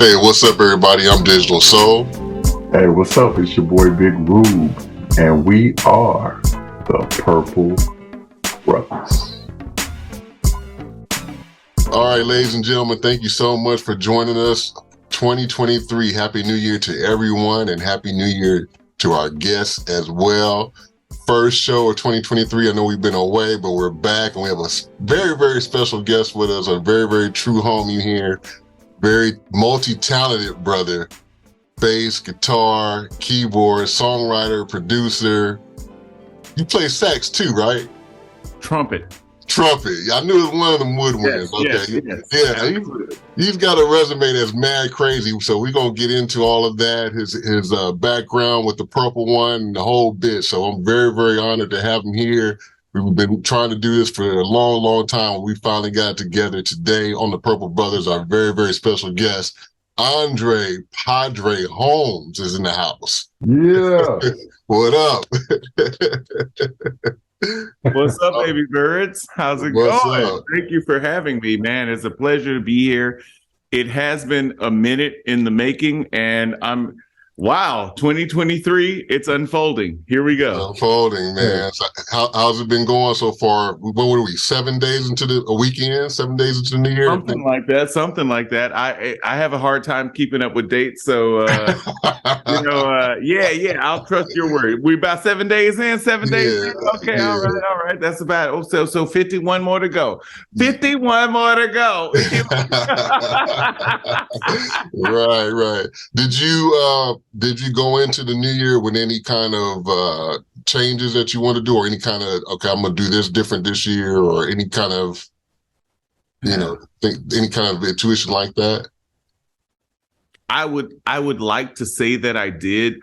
Hey, what's up, everybody? I'm Digital Soul. Hey, what's up? It's your boy Big Rube, and we are the Purple Brothas. All right, ladies and gentlemen, thank you so much for joining us. 2023, Happy New Year to everyone, and Happy New Year to our guests as well. First show of 2023. I know we've been away, but we're back, and we have a very, very special guest with us, a very, very true homie here, very multi-talented brother, bass, guitar, keyboard, songwriter, producer. You play sax too, right? Trumpet. I knew it was one of them woodwinds. Yes. He's got a resume that's mad crazy, so we're gonna get into all of that, his background with the Purple One and the whole bit. So I'm very, very honored to have him here. We've been trying to do this for a long, long time. We finally got together today on the Purple Brothas. Our very, very special guest, PaDre Holmes, is in the house. Yeah. What up? What's up, baby birds? How's it going? Up? Thank you for having me, man. It's a pleasure to be here. It has been a minute in the making, and 2023, it's unfolding. Here we go. Unfolding, man. So how's it been going so far? What were we, 7 days into a weekend? 7 days into the new year? Something like that. I have a hard time keeping up with dates, so I'll trust your word. We about 7 days in, 7 days in? Okay, yeah. All right. That's about so 51 more to go. 51 more to go. Right. Did you go into the new year with any kind of changes that you want to do, or any kind of, okay, I'm going to do this different this year, or any kind of, any kind of intuition like that? I would like to say that I did.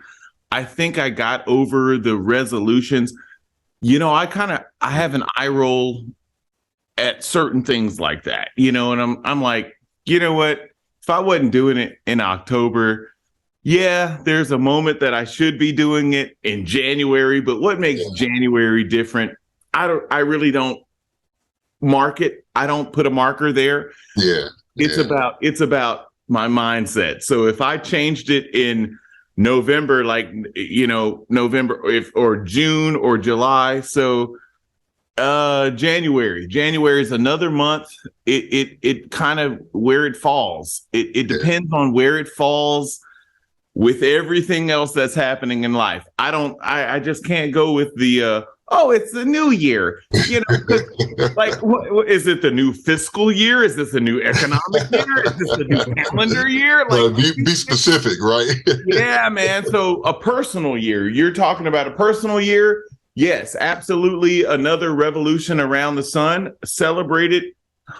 I think I got over the resolutions. I have an eye roll at certain things like that, and I'm like, you know what? If I wasn't doing it in October, yeah, there's a moment that I should be doing it in January, but what makes January different? I really don't mark it. I don't put a marker there. Yeah. It's about my mindset. So if I changed it in November, November or June or July, so January is another month. It kind of where it falls. It depends on where it falls with everything else that's happening in life. I just can't go with the it's the new year. Like, what is it? The new fiscal year? Is this a new economic year? Is this a new calendar year? Like, be specific, right? Yeah, man. So a personal year. You're talking about a personal year? Yes, absolutely. Another revolution around the sun. Celebrate it.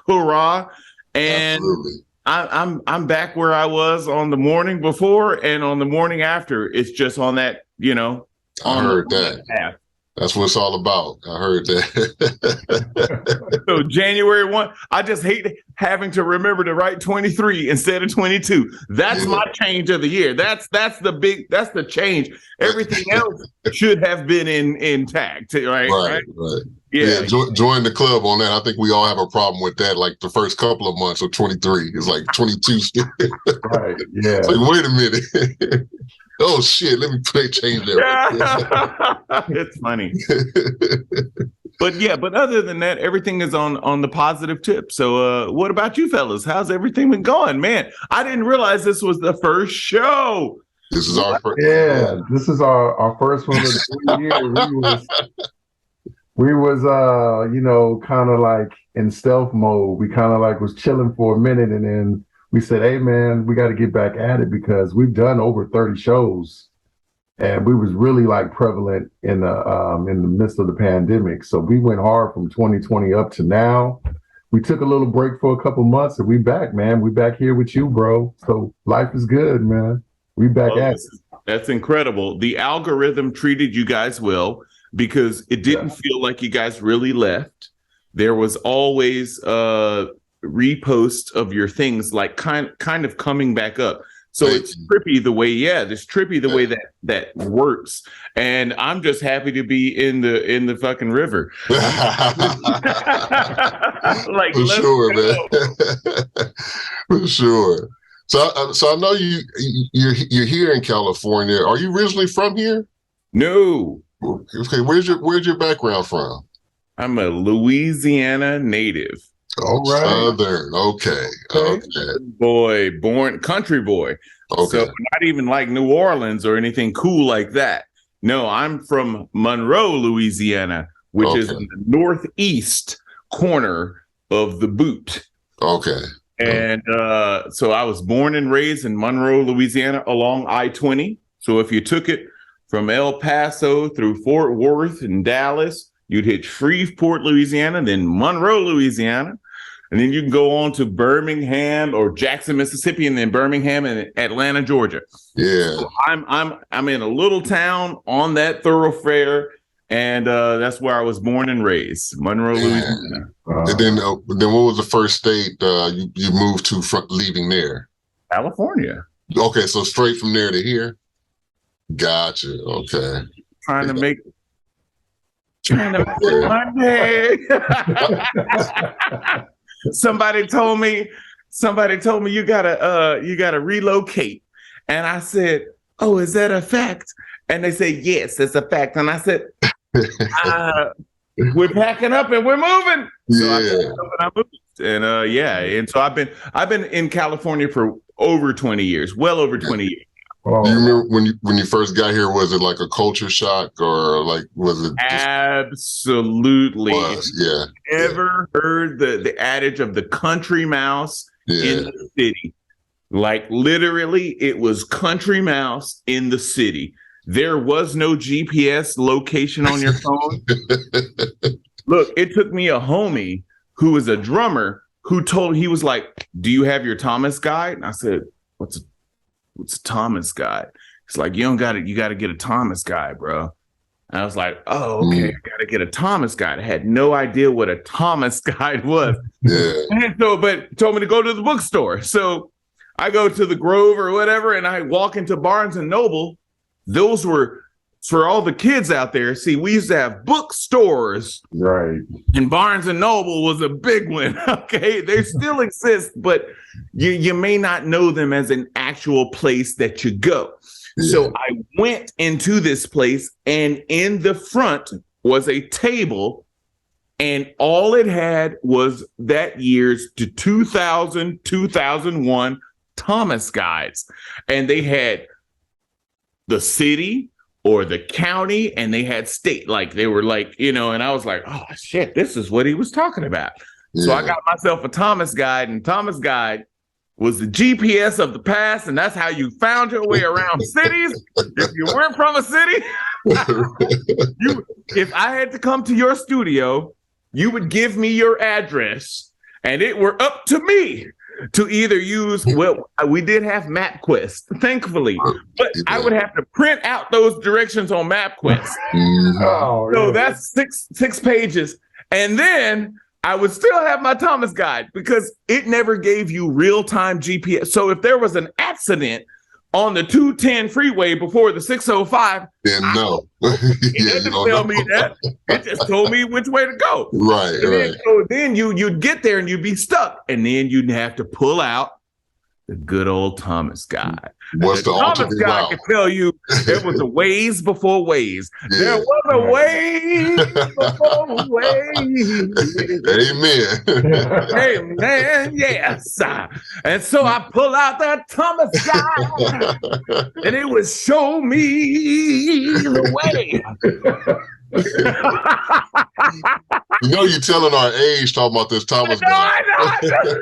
Hurrah. And absolutely. I'm back where I was on the morning before and on the morning after. It's just on that, I heard that. Path. That's what it's all about. I heard that. So January 1, I just hate having to remember to write 23 instead of 22. That's my change of the year. That's the change. Everything else should have been intact, right? Right. Yeah. Join the club on that. I think we all have a problem with that. Like the first couple of months of 23, it's like 22 still. Right. Yeah. It's like, wait a minute. Oh shit! Let me change that. It's funny, but other than that, everything is on the positive tip. So, what about you, fellas? How's everything been going, man? I didn't realize this was the first show. This is our first. Yeah, this is our first one of the year. We was kind of like in stealth mode. We kind of like was chilling for a minute, and then we said, hey, man, we got to get back at it because we've done over 30 shows and we was really like prevalent in the midst of the pandemic. So we went hard from 2020 up to now. We took a little break for a couple months and we back, man. We back here with you, bro. So life is good, man. We back at it. That's incredible. The algorithm treated you guys well because it didn't feel like you guys really left. There was always repost of your things like kind of coming back up. So it's trippy the way, that works. And I'm just happy to be in the fucking river. Like, for sure, man. For sure. So I know you're here in California. Are you originally from here? No, Okay, where's your background from? I'm a Louisiana native. Oh, All right. Southern. Okay. Boy, born country boy. Okay. So not even like New Orleans or anything cool like that. No, I'm from Monroe, Louisiana, which is in the northeast corner of the boot. Okay. And so I was born and raised in Monroe, Louisiana along I-20. So if you took it from El Paso through Fort Worth and Dallas, you'd hit Shreveport, Louisiana, then Monroe, Louisiana. And then you can go on to Birmingham or Jackson, Mississippi, and then Birmingham and Atlanta, Georgia. Yeah. So I'm in a little town on that thoroughfare, and that's where I was born and raised, Monroe, Louisiana. And then what was the first state you moved to from leaving there? California. Okay, so straight from there to here. Gotcha. Okay. Trying to make it Monday. Somebody told me you gotta relocate. And I said, oh, is that a fact? And they said, yes, it's a fact. And I said, we're packing up and we're moving. So I packed up and I moved. And and so I've been in California for over 20 years, well over 20 years. Do you remember when you first got here? Was it like a culture shock, or like was it? Absolutely. Yeah. Ever heard the adage of the country mouse in the city? Like literally, it was country mouse in the city. There was no GPS location on your phone. Look, it took me a homie who was a drummer he was like, "Do you have your Thomas guide?" And I said, What's a Thomas guide? It's like, you got to get a Thomas guide, bro. And I was like, oh, okay, I got to get a Thomas guide. I had no idea what a Thomas guide was. Yeah. And so, but told me to go to the bookstore. So I go to the Grove or whatever, and I walk into Barnes and Noble. Those were for all the kids out there. See, we used to have bookstores. Right. And Barnes and Noble was a big one. Okay. They still exist, but you may not know them as an actual place that you go. Yeah. So I went into this place, and in the front was a table, and all it had was that year's 2000, 2001 Thomas guides. And they had the city or the county, and they had state, like they were like, and I was like, oh shit, this is what he was talking about. Yeah. So I got myself a Thomas guide, and Thomas guide was the GPS of the past, and that's how you found your way around cities. If you weren't from a city, if I had to come to your studio, you would give me your address, and it were up to me to either use, we did have MapQuest, thankfully, but I would have to print out those directions on MapQuest. So that's six pages. And then I would still have my Thomas guide because it never gave you real-time GPS. So if there was an accident on the 210 freeway before the 605, then no. It didn't tell me that. It just told me which way to go. Right. So then you'd get there and you'd be stuck. And then you'd have to pull out the good old Thomas guide. What's the Thomas guide could tell you there was a ways before ways. Yeah. There was a ways before ways. Amen. Amen. Yes. And so I pull out that Thomas guide, and it would show me the way. You're telling our age talking about this Thomas guy. I know.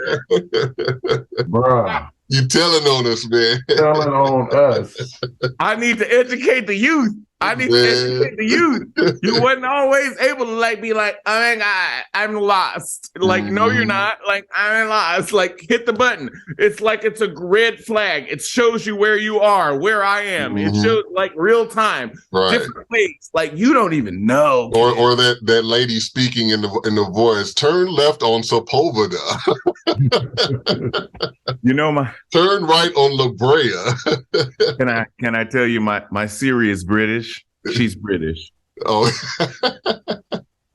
Bruh. You telling on us, man. Telling on us. I need to educate the youth. You wasn't always able to be like, oh my God, I'm lost. Like, no, you're not. Like, I'm lost. Like, hit the button. It's like it's a red flag. It shows you where you are, where I am. It shows like real time, different ways. Like you don't even know. Or that lady speaking in the voice, turn left on Sepulveda. Turn right on La Brea. Can I tell you my Siri is British? She's British. Oh.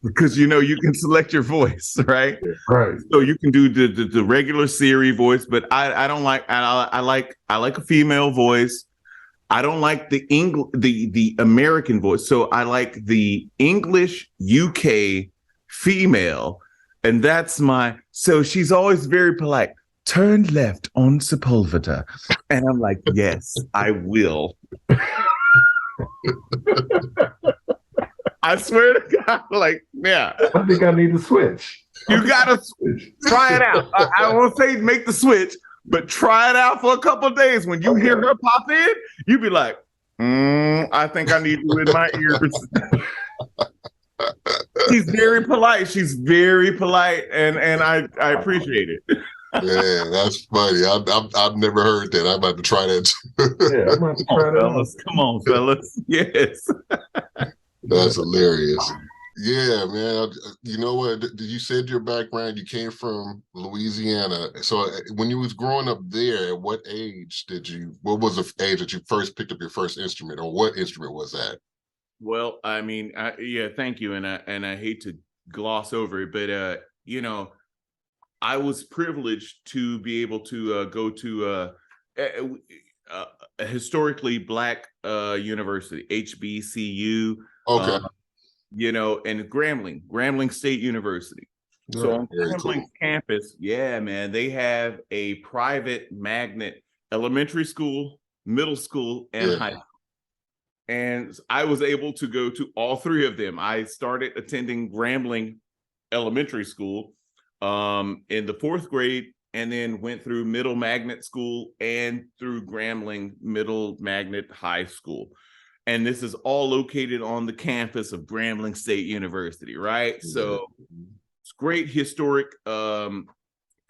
because you can select your voice, right? Right. So you can do the regular Siri voice, but I don't like I like a female voice. I don't like the American voice. So I like the English UK female, and that's so she's always very polite. Turn left on Sepulveda. And I'm like, yes, I will. I swear to God, like, yeah. I think I need to switch. You gotta try it out. I won't say make the switch, but try it out for a couple of days. When you hear her pop in, you be like, I think I need you in my ears. She's very polite. She's very polite, and I appreciate it. Yeah, that's funny. I've never heard that. I'm about to try that too. Yeah, I'm about to try that out. Come on, fellas. Yes. That's hilarious. Yeah, man. You know what? You said your background, you came from Louisiana. So when you was growing up there, at what age what was the age that you first picked up your first instrument, or what instrument was that? Well, I mean, yeah, thank you. And I hate to gloss over it, but, I was privileged to be able to go to a historically Black university, HBCU. Okay. And Grambling State University. Right. So on Very Grambling cool. campus, yeah, man, they have a private magnet elementary school, middle school, and high school. And I was able to go to all three of them. I started attending Grambling Elementary School in the 4th grade, and then went through Middle Magnet School and through Grambling Middle Magnet High School. And this is all located on the campus of Grambling State University, right? So it's great historic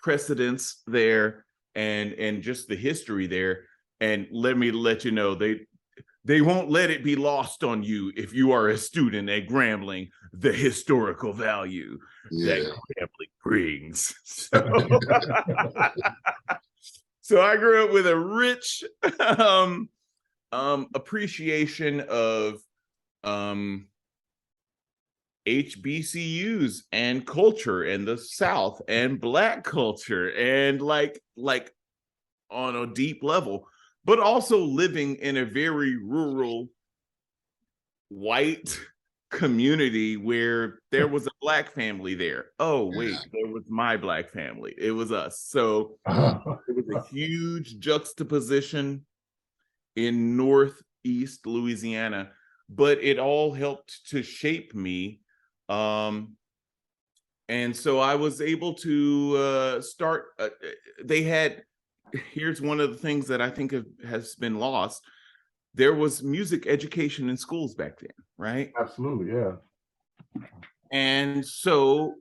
precedence there, and just the history there. And let me let you know, they won't let it be lost on you if you are a student at Grambling, the historical value that Grambling brings. So I grew up with a rich appreciation of HBCUs and culture and the South and Black culture, and like on a deep level, but also living in a very rural white community where there was a Black family there. Oh, wait, there was my Black family. It was us. So it was a huge juxtaposition in Northeast Louisiana, but it all helped to shape me. And so I was able to start, here's one of the things that I think has been lost. There was music education in schools back then, right? Absolutely, yeah. And so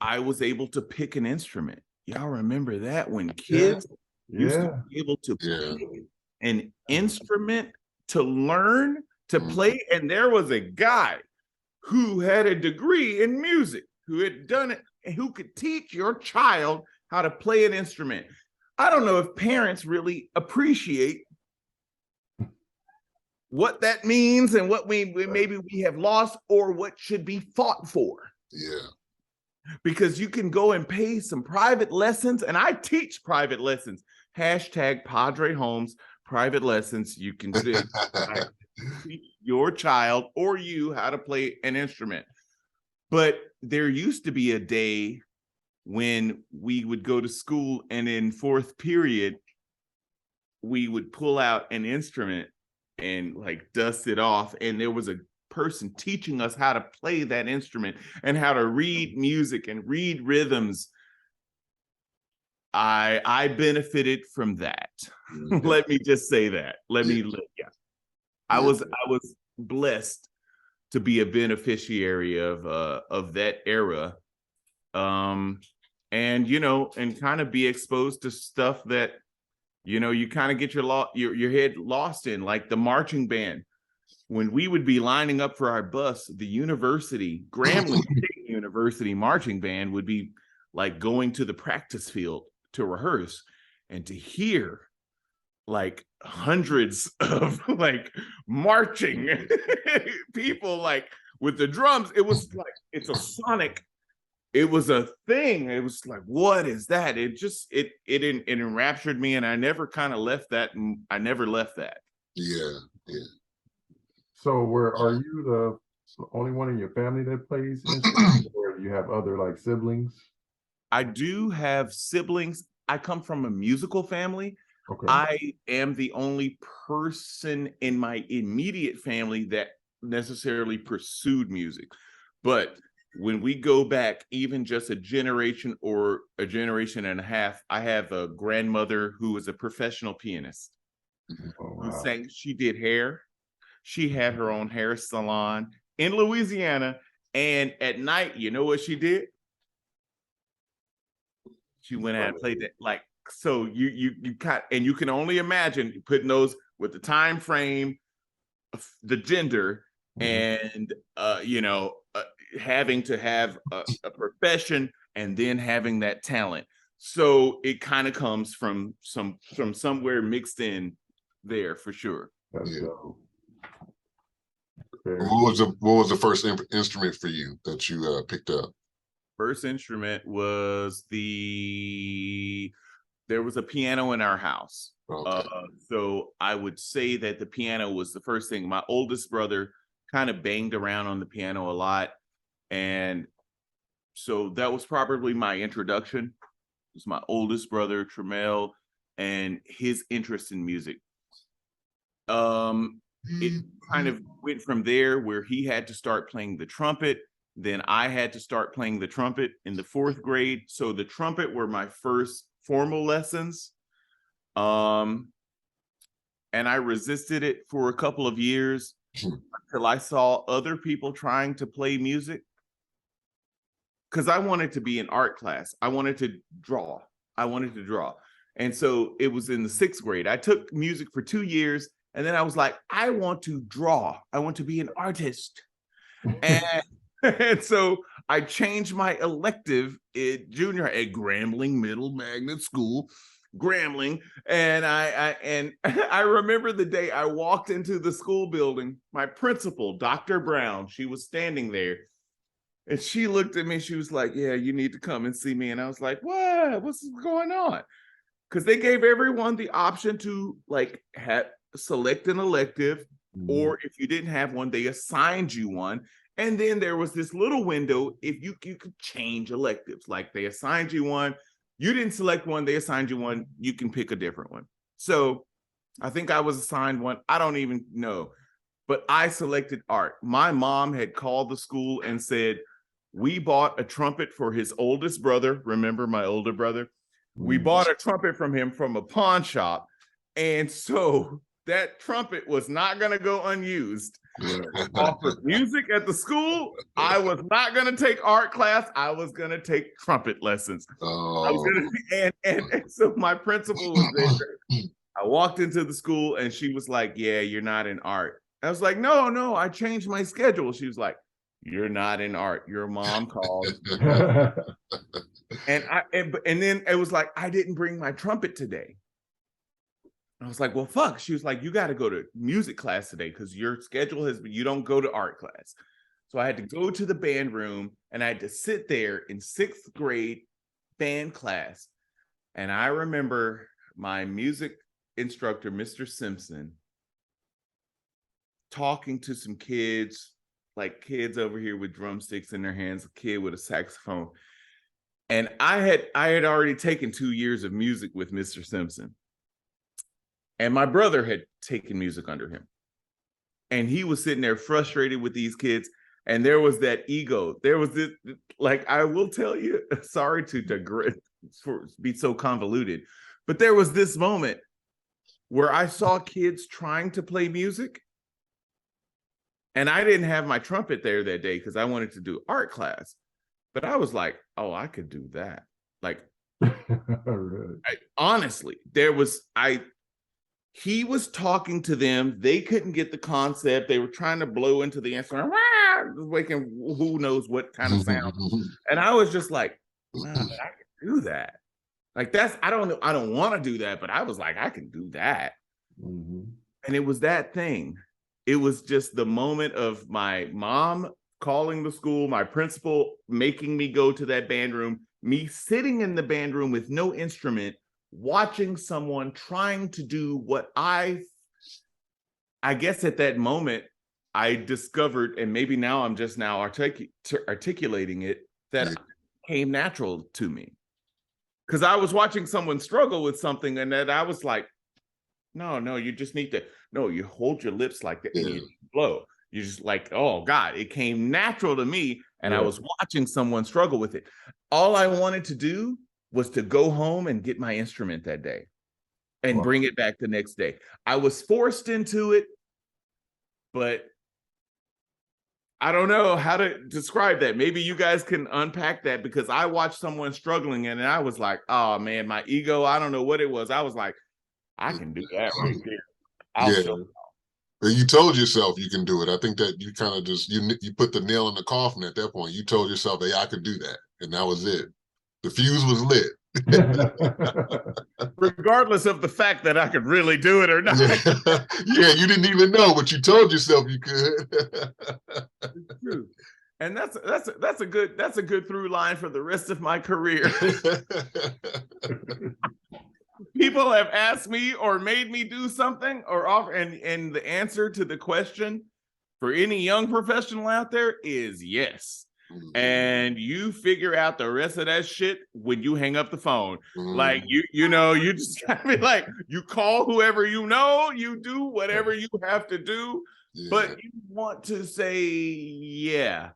I was able to pick an instrument. Y'all remember that, when kids used to be able to pick an instrument to learn to play? And there was a guy who had a degree in music, who had done it, and who could teach your child how to play an instrument. I don't know if parents really appreciate what that means and what maybe we have lost, or what should be fought for. Yeah. Because you can go and pay some private lessons, and I teach private lessons. Hashtag PaDre Holmes private lessons. You can teach your child or you how to play an instrument. But there used to be a day when we would go to school, and in 4th period, we would pull out an instrument and like dust it off. And there was a person teaching us how to play that instrument and how to read music and read rhythms. I benefited from that. Let me just say that. I was blessed to be a beneficiary of that era. And kind of be exposed to stuff that you kind of get your head lost in, like the marching band. When we would be lining up for our bus, the university, Grambling State University marching band would be like going to the practice field to rehearse, and to hear like hundreds of like marching people like with the drums, it was like, it's a sonic. It was a thing. It was like, what is that? It enraptured me, and I never kind of left that. I never left that. Yeah. So, are you the only one in your family that plays instruments, or do you have other like siblings? I do have siblings. I come from a musical family. Okay. I am the only person in my immediate family that necessarily pursued music. But when we go back even just a generation or a generation and a half, I have a grandmother who was a professional pianist. Oh, Who wow. sang, she did hair. She had her own hair salon in Louisiana. And at night, you know what she did? She went out and played that. Like, so you got, and you can only imagine putting those with the time frame, the gender, and having to have a profession and then having that talent. So it kind of comes from somewhere mixed in there for sure. That's dope. What was the first instrument for you that you picked up? First instrument was there was a piano in our house. Okay. So I would say that the piano was the first thing. My oldest brother kind of banged around on the piano a lot. And so that was probably my introduction. It was my oldest brother, Tremel, and his interest in music. It kind of went from there where he had to start playing the trumpet. Then I had to start playing the trumpet in the 4th grade. So the trumpet were my first formal lessons. And I resisted it for a couple of years until I saw other people trying to play music. Because I wanted to be in art class. I wanted to draw. And so it was in the 6th grade. I took music for 2 years. And then I was like, I want to draw. I want to be an artist. And so I changed my elective at junior at Grambling Middle Magnet School, Grambling. And I remember the day I walked into the school building, my principal, Dr. Brown, she was standing there. And she looked at me, she was like, yeah, you need to come and see me. And I was like, what? What's going on? Because they gave everyone the option to like select an elective, or if you didn't have one, they assigned you one. And then there was this little window if you could change electives. Like they assigned you one, you didn't select one, they assigned you one, you can pick a different one. So I think I was assigned one. I don't even know, but I selected art. My mom had called the school and said, we bought a trumpet for his oldest brother. Remember my older brother? We bought a trumpet from him from a pawn shop. And so that trumpet was not going to go unused. Offered music at the school. I was not going to take art class. I was going to take trumpet lessons. And so my principal was there. I walked into the school and she was like, yeah, you're not in art. I was like, no, I changed my schedule. She was like, you're not in art. Your mom called. And then it was like, I didn't bring my trumpet today. I was like, well, fuck. She was like, you got to go to music class today because your schedule you don't go to art class. So I had to go to the band room and I had to sit there in 6th grade band class. And I remember my music instructor, Mr. Simpson, talking to some kids, like kids over here with drumsticks in their hands, a kid with a saxophone. And I had already taken 2 years of music with Mr. Simpson. And my brother had taken music under him. And he was sitting there frustrated with these kids. And there was that ego. There was this, like, I will tell you, sorry to digress, be so convoluted, but there was this moment where I saw kids trying to play music. And I didn't have my trumpet there that day because I wanted to do art class. But I was like, oh, I could do that. Like, really? Honestly, he was talking to them. They couldn't get the concept. They were trying to blow into the instrument, making who knows what kind of sound. And I was just like, man, I can do that. Like I don't want to do that, but I was like, I can do that. And it was that thing. It was just the moment of my mom calling the school, my principal making me go to that band room, me sitting in the band room with no instrument, watching someone trying to do what I guess at that moment I discovered, and maybe now I'm just now articulating it, that came natural to me. Because I was watching someone struggle with something, and that I was like, no, you just need to, you hold your lips like that and you blow. You're just like, oh God, it came natural to me. And I was watching someone struggle with it. All I wanted to do was to go home and get my instrument that day and bring it back the next day. I was forced into it, but I don't know how to describe that. Maybe you guys can unpack that, because I watched someone struggling and I was like, oh man, my ego, I don't know what it was. I was like, I can do that right there. I'll show. You told yourself you can do it. I think that you kind of just, you put the nail in the coffin at that point. You told yourself, hey, I could do that. And that was it. The fuse was lit. Regardless of the fact that I could really do it or not. Yeah, you didn't even know, but you told yourself you could. It's true. And that's a good through line for the rest of my career. People have asked me or made me do something or offer, and the answer to the question for any young professional out there is yes. And you figure out the rest of that shit when you hang up the phone. Like you just gotta be like, you call whoever you know, you do whatever you have to do, but you want to say yeah,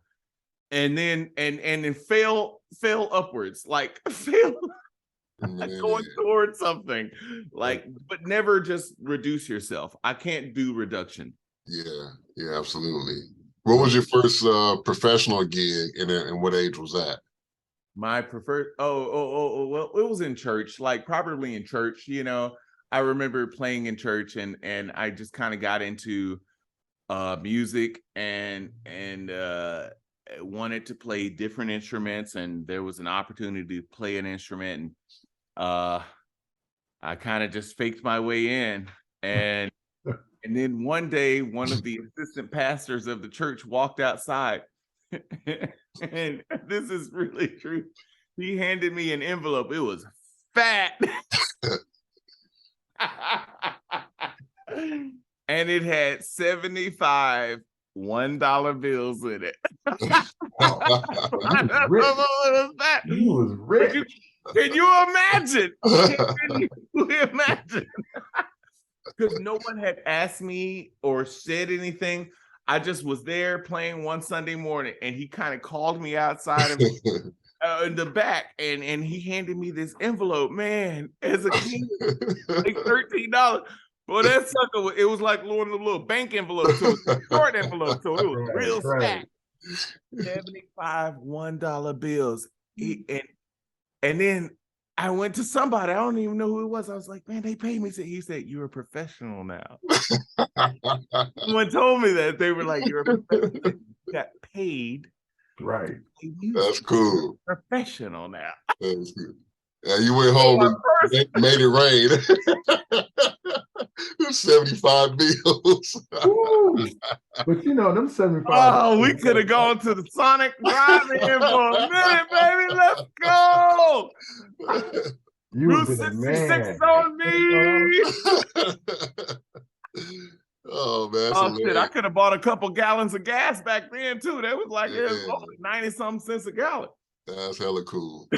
and then and fail upwards, like fail going towards something, like, but never just reduce yourself. I can't do reduction. Yeah, absolutely. What was your first professional gig, and what age was that? My preferred, well, it was in church, like probably in church. I remember playing in church, and I just kind of got into music and wanted to play different instruments, and there was an opportunity to play an instrument, and I kind of just faked my way in, and then one day, one of the assistant pastors of the church walked outside, and this is really true. He handed me an envelope. It was fat. And it had 75 $1 bills in it. He was rich. Can you imagine? Can you imagine? Because no one had asked me or said anything. I just was there playing one Sunday morning, and he kind of called me outside of in the back, and he handed me this envelope. Man, as a kid, like $13. Well, that sucker, it was like one of the little bank envelopes, so it was a short envelope, so it was real stacked. 75 $1 bills. And then I went to somebody, I don't even know who it was. I was like, man, they paid me. He said, you're a professional now. Someone told me that. They were like, you're a professional. You got paid. Right. That's cool. Professional now. That's good. Yeah, you went home and made it rain. 75 bills. But them 75. Oh, we could have gone to the Sonic Drive-In for a minute, baby. Let's go. You 66 on me. Oh man. Oh shit! I could have bought a couple gallons of gas back then too. That was like 90-something cents a gallon. That's hella cool.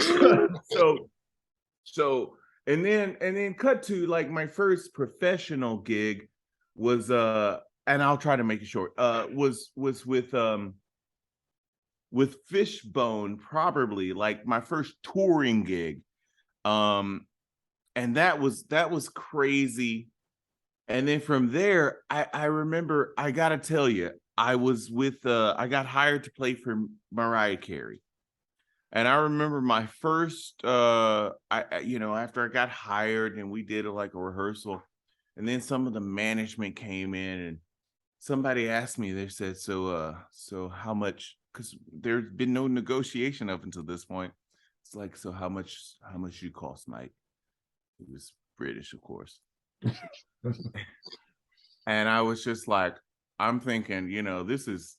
So and then cut to like my first professional gig was and I'll try to make it short. Was with Fishbone, probably like my first touring gig. And that was crazy. And then from there, I remember, I gotta tell you, I was with I got hired to play for Mariah Carey. And I remember my first after I got hired and we did like a rehearsal, and then some of the management came in and somebody asked me, they said, so how much, because there's been no negotiation up until this point. It's like, so how much you cost, Mike? It was British, of course. And I was just like, I'm thinking, this is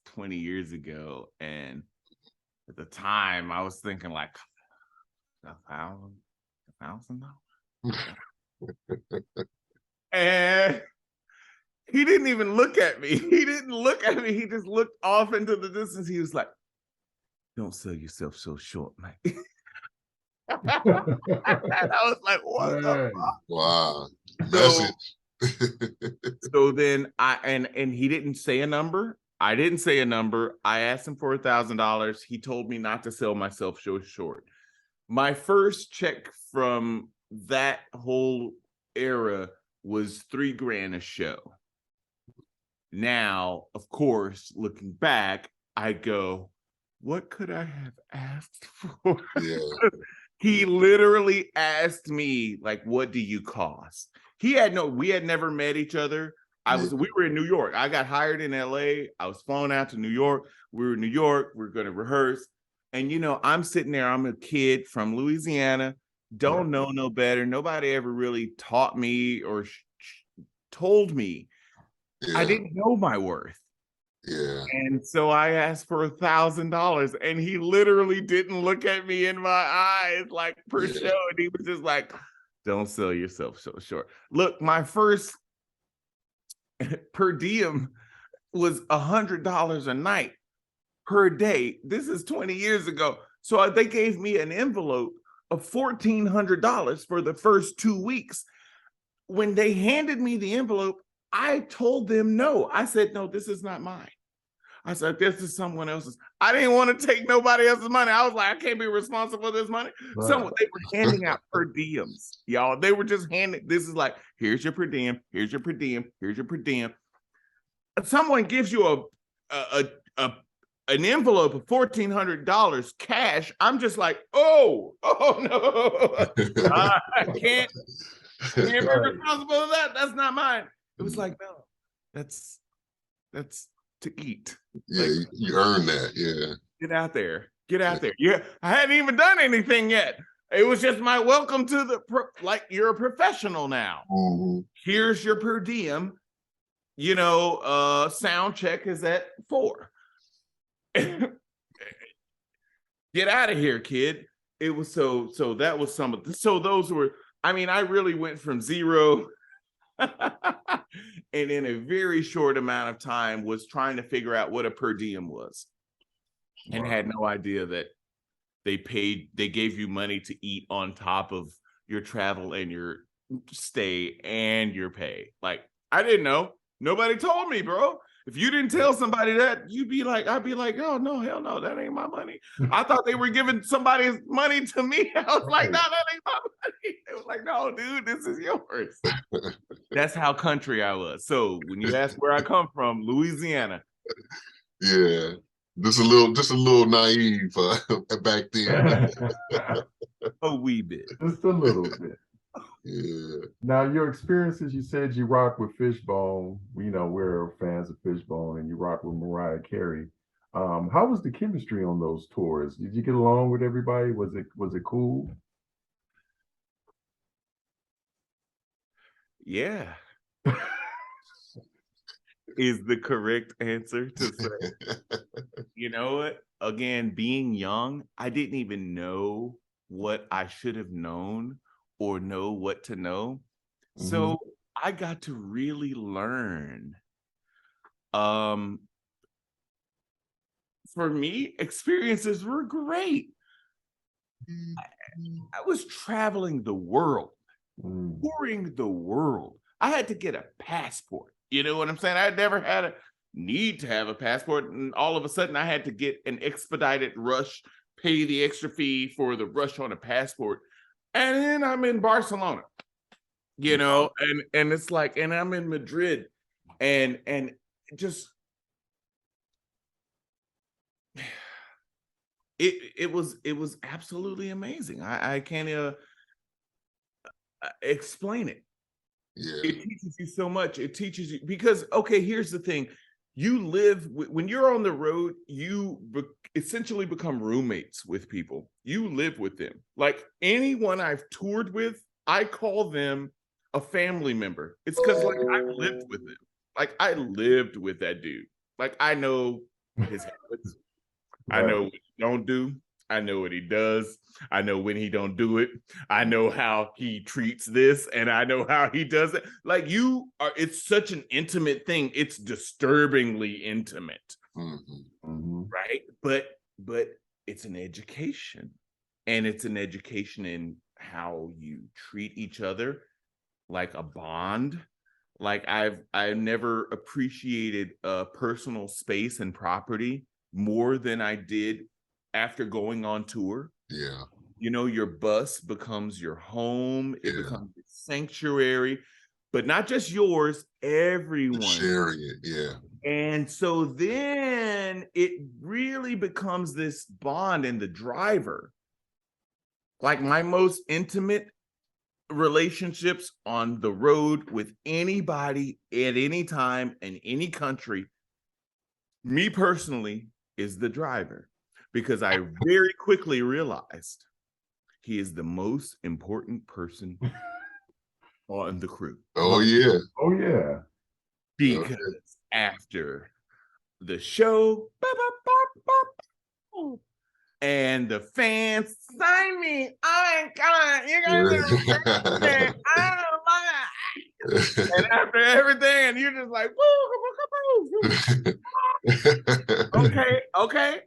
20 years ago. And at the time I was thinking like $1,000. And he didn't even look at me. He didn't look at me. He just looked off into the distance. He was like, "Don't sell yourself so short, man." And I was like, "What the fuck?" Wow. Message. So then and he didn't say a number. I didn't say a number. I asked him for $1,000. He told me not to sell myself so short. My first check from that whole era was $3,000 a show. Now, of course, looking back, I go, what could I have asked for? Yeah. He literally asked me, like, what do you cost? We had never met each other. We were in New York. I got hired in LA. I was flown out to New York. We were in New York. We were going to rehearse. And, I'm sitting there. I'm a kid from Louisiana. Don't know no better. Nobody ever really taught me or told me. Yeah. I didn't know my worth. Yeah. And so I asked for $1,000, and he literally didn't look at me in my eyes like per show. And he was just like, don't sell yourself so short. Look, my first per diem was $100 a night per day. This is 20 years ago. So they gave me an envelope of $1,400 for the first 2 weeks. When they handed me the envelope, I told them no. I said, no, this is not mine. I said, this is someone else's. I didn't want to take nobody else's money. I was like, I can't be responsible for this money. Right. They were handing out per diems, y'all. They were just handing, this is like, here's your per diem, here's your per diem, here's your per diem. Someone gives you an envelope of $1,400 cash. I'm just like, oh no, I can't be responsible for that. That's not mine. It was like, no, that's to eat. Yeah, like, you earned that. Yeah. Get out there. Yeah, I hadn't even done anything yet. It was just my welcome to you're a professional now. Mm-hmm. Here's your per diem. Sound check is at 4. Get out of here, kid. It was so that was some of those were, I really went from zero and in a very short amount of time was trying to figure out what a per diem was. And had no idea that they gave you money to eat on top of your travel and your stay and your pay. Like, I didn't know. Nobody told me, bro. If you didn't tell somebody that, I'd be like, oh no, hell no, that ain't my money. I thought they were giving somebody's money to me. I was like, no, that ain't my money. It was like, no, dude, this is yours. That's how country I was. So when you ask where I come from, Louisiana. Yeah. Just a little naive back then. A wee bit. Just a little bit. Yeah. Now, your experiences, you said you rock with Fishbone. We're fans of Fishbone, and you rock with Mariah Carey. How was the chemistry on those tours? Did you get along with everybody? Was it cool? Yeah. Is the correct answer to say. You know what? Again, being young, I didn't even know what I should have known or know what to know. Mm-hmm. So I got to really learn. For me, experiences were great. I was traveling the world, touring the world. I had to get a passport. You know what I'm saying? I had never had a need to have a passport. And all of a sudden I had to get an expedited rush, pay the extra fee for the rush on a passport. And then I'm in Barcelona, and it's like, and I'm in Madrid and just, it was absolutely amazing. I can't explain it. Yeah. It teaches you so much. It teaches you because, okay, here's the thing. You live, when you're on the road, you essentially become roommates with people. You live with them. Like anyone I've toured with, I call them a family member. It's because I've lived with them. Like I lived with that dude. Like I know his habits. I know what he don't do. I know what he does. I know when he don't do it. I know how he treats this, and I know how he does it. Like it's such an intimate thing. It's disturbingly intimate, right? But it's an education, and it's an education in how you treat each other, like a bond. Like I've never appreciated personal space and property more than I did after going on tour. Yeah. You know, your bus becomes your home. It becomes a sanctuary, but not just yours, everyone. Sharing it, yeah. And so then it really becomes this bond in the driver. Like my most intimate relationships on the road with anybody at any time in any country, me personally, is the driver, because I very quickly realized he is the most important person on the crew. Oh yeah. Oh yeah. Because after the show, and the fans sign me, I ain't gonna, you're gonna I don't mind. And after everything, and you're just like, okay,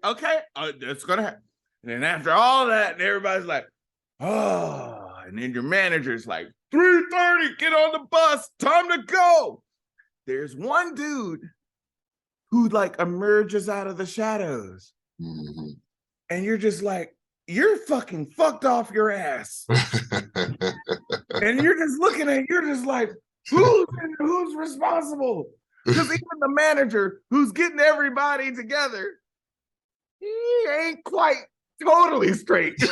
that's gonna happen. And then after all that, and everybody's like, oh, and then your manager's like, 3:30, get on the bus, time to go. There's one dude who like emerges out of the shadows. And you're just like, you're fucking fucked off your ass. And you're just looking at, you're just like, who's responsible? Because even the manager who's getting everybody together, he ain't quite totally straight.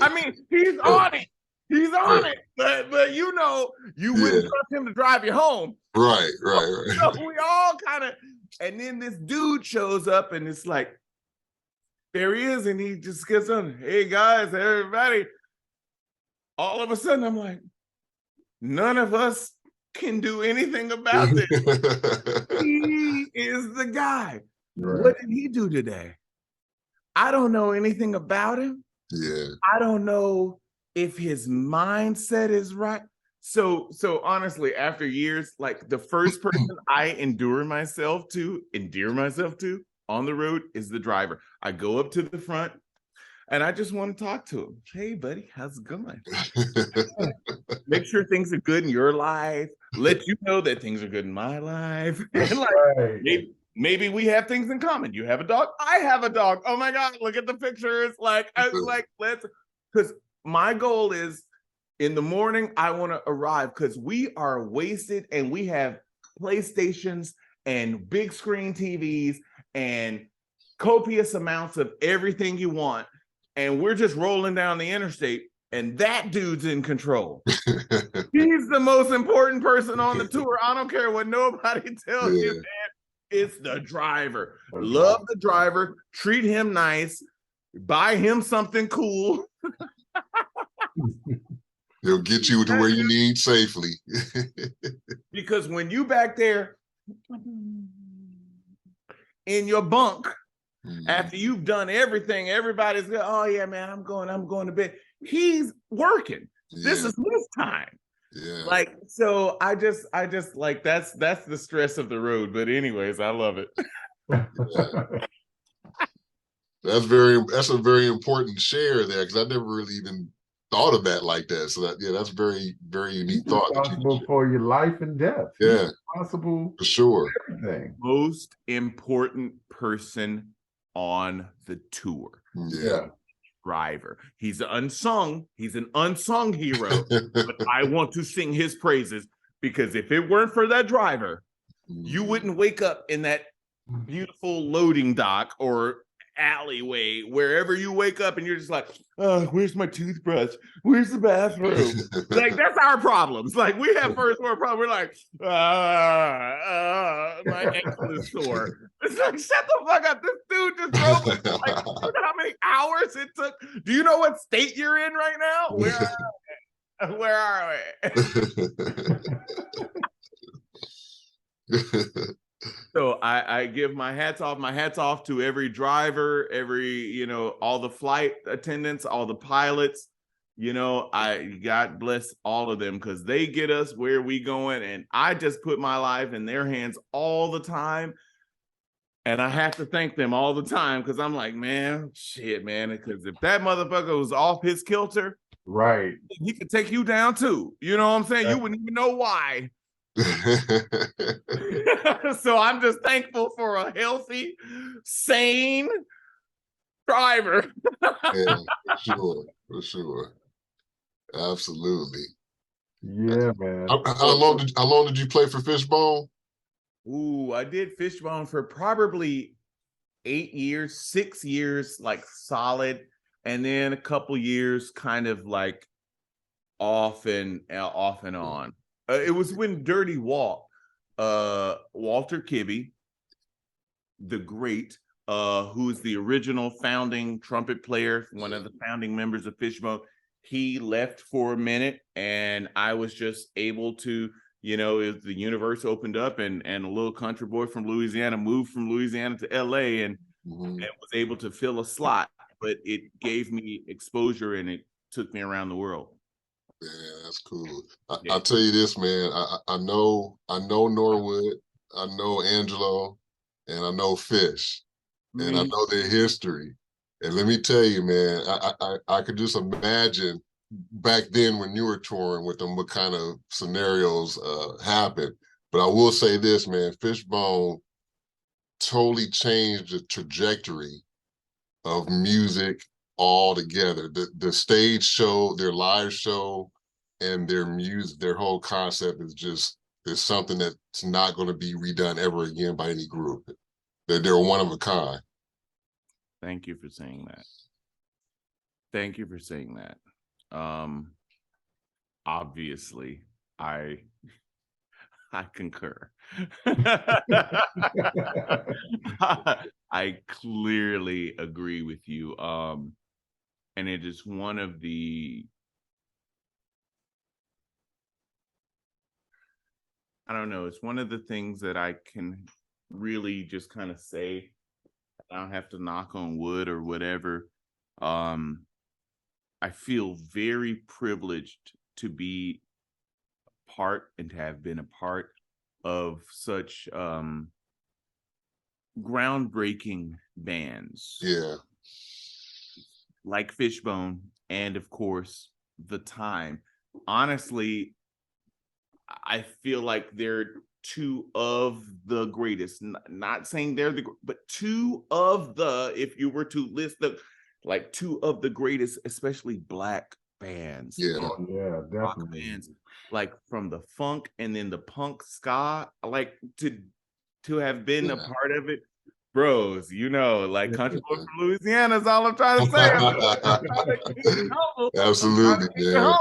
I mean, he's on it. He's on it. But you know, you wouldn't trust him to drive you home. Right. So we all kind of, and then this dude shows up and it's like, there he is, and he just gets on, hey guys, everybody. All of a sudden I'm like, none of us can do anything about this. He is the guy. Right. What did he do today? I don't know anything about him. Yeah. I don't know if his mindset is right. So honestly, after years, like the first person I endear myself to on the road is the driver. I go up to the front and I just want to talk to him. Hey buddy, how's it going? Make sure things are good in your life. Let you know that things are good in my life. And like maybe we have things in common. You have a dog, I have a dog. Oh my God, look at the pictures. Like let's, because my goal is, in the morning, I want to arrive because we are wasted and we have PlayStations and big screen TVs and copious amounts of everything you want. And we're just rolling down the interstate and that dude's in control. He's the most important person on the tour. I don't care what nobody tells you, man. It's the driver. Love the driver. Treat him nice. Buy him something cool. He'll get you to where you need safely. Because when you back there in your bunk, after you've done everything, everybody's going, oh yeah, man, I'm going to bed. He's working. This is his time. Yeah. Like, so I just like, that's the stress of the road. But anyways, I love it. That's a very important share there, because I never really even thought of that like that. So that's very, very unique thought. Responsible for your life and death. Yeah. Responsible for sure. Everything. Most important person on the tour. Yeah. Driver. He's an unsung hero, but I want to sing his praises, because if it weren't for that driver, you wouldn't wake up in that beautiful loading dock or alleyway, wherever you wake up and you're just like, oh, where's my toothbrush? Where's the bathroom? Like, that's our problems. Like, we have first world problems. We're like, my ankle is sore. It's like, shut the fuck up. This dude just drove like, you know how many hours it took? Do you know what state you're in right now? Where are we? So I give my hats off to every driver, all the flight attendants, all the pilots. God bless all of them because they get us where we going. And I just put my life in their hands all the time. And I have to thank them all the time because I'm like, man, shit, man. Because if that motherfucker was off his kilter, right, he could take you down too. You know what I'm saying? You wouldn't even know why. So I'm just thankful for a healthy, sane driver. Yeah, for sure. Absolutely. yeah, man. How long did you play for Fishbone? Ooh, I did Fishbone for probably 8 years, 6 years, like solid, and then a couple years kind of like off and on. It was when Dirty Walk, Walter Kibbe, the great, who is the original founding trumpet player, one of the founding members of Fishbone. He left for a minute, and I was just able to, the universe opened up, and a little country boy from Louisiana moved from Louisiana to LA and was able to fill a slot. But it gave me exposure, and it took me around the world. Yeah, that's cool. I'll tell you this, man. I know Norwood, I know Angelo, and I know Fish, and I know their history. And let me tell you, man, I could just imagine back then when you were touring with them, what kind of scenarios happened. But I will say this, man, Fishbone totally changed the trajectory of music altogether. The stage show, their live show, and their music, their whole concept is something that's not going to be redone ever again by any group. They're one of a kind. Thank you for saying that. Thank you for saying that. Obviously, I concur. I clearly agree with you. And it is one of the, I don't know, it's one of the things that I can really just kind of say. I don't have to knock on wood or whatever. I feel very privileged to be a part and to have been a part of such groundbreaking bands. Yeah. Like Fishbone and, of course, The Time. Honestly, I feel like they're two of the greatest. Not saying they're but two of the, if you were to list the, like two of the greatest, especially Black bands. Yeah. Yeah, definitely. Bands, like from the funk and then the punk ska, like to have been a part of it. Bros, like country boy from Louisiana is all I'm trying to say. Absolutely, man.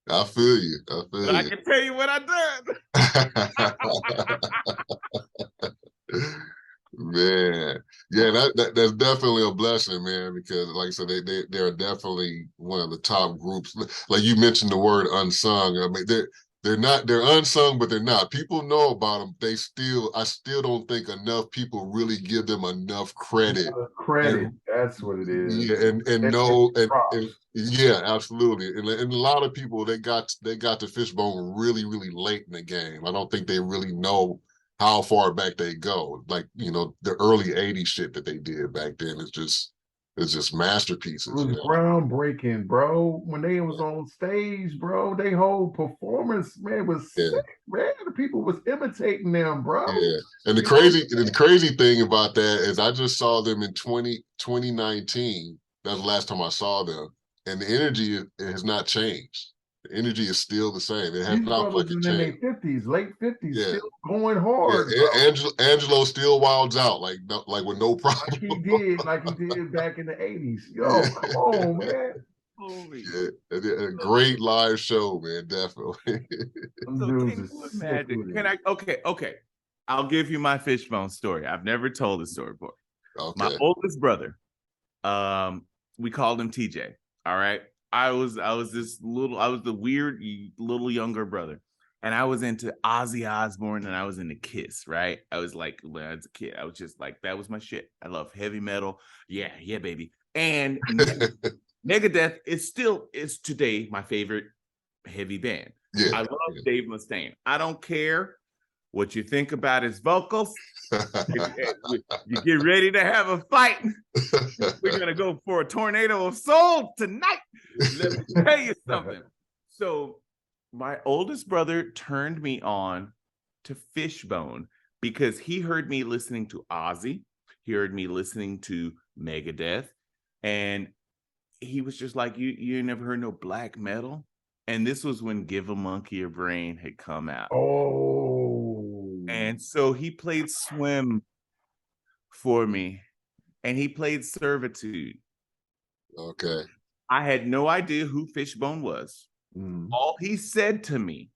I feel you. But I can tell you what I done. Man, yeah, that's definitely a blessing, man. Because, like I said, they're definitely one of the top groups. Like you mentioned the word unsung. I mean, they're unsung, but they're not. People know about them. I still don't think enough people really give them enough credit. That's what it is. Yeah, and yeah, absolutely. And a lot of people they got to Fishbone really, really late in the game. I don't think they really know how far back they go. Like, the early 80s shit that they did back then is just masterpieces. It was groundbreaking, bro. When they was on stage, bro, they whole performance, man, was sick, man. The people was imitating them, bro. Yeah. And the crazy thing about that is I just saw them in 2019. That was the last time I saw them. And the energy has not changed. The energy is still the same. It has not fucking changed. In their 50s, late 50s, still going hard. Yeah. Angelo still wilds out like with no problem. Like he did back in the 80s. Yo, come on, man. Yeah, a great live show, man. Definitely. Okay. I'll give you my Fishbone story. I've never told this story before. Okay. My oldest brother, we called him TJ. All right. I was the weird little younger brother. And I was into Ozzy Osbourne and I was into Kiss, right? I was like, when I was a kid, I was just like, that was my shit. I love heavy metal. Yeah, baby. And Megadeth is today my favorite heavy band. Yeah, I love Dave Mustaine. I don't care what you think about his vocals. You get ready to have a fight. We're gonna go for a tornado of soul tonight. Let me tell you something. So my oldest brother turned me on to Fishbone because he heard me listening to Ozzy. He heard me listening to Megadeth. And he was just like, you never heard no black metal? And this was when Give a Monkey a Brain had come out. Oh. And so he played Swim for me. And he played Servitude. Okay. I had no idea who Fishbone was. All he said to me,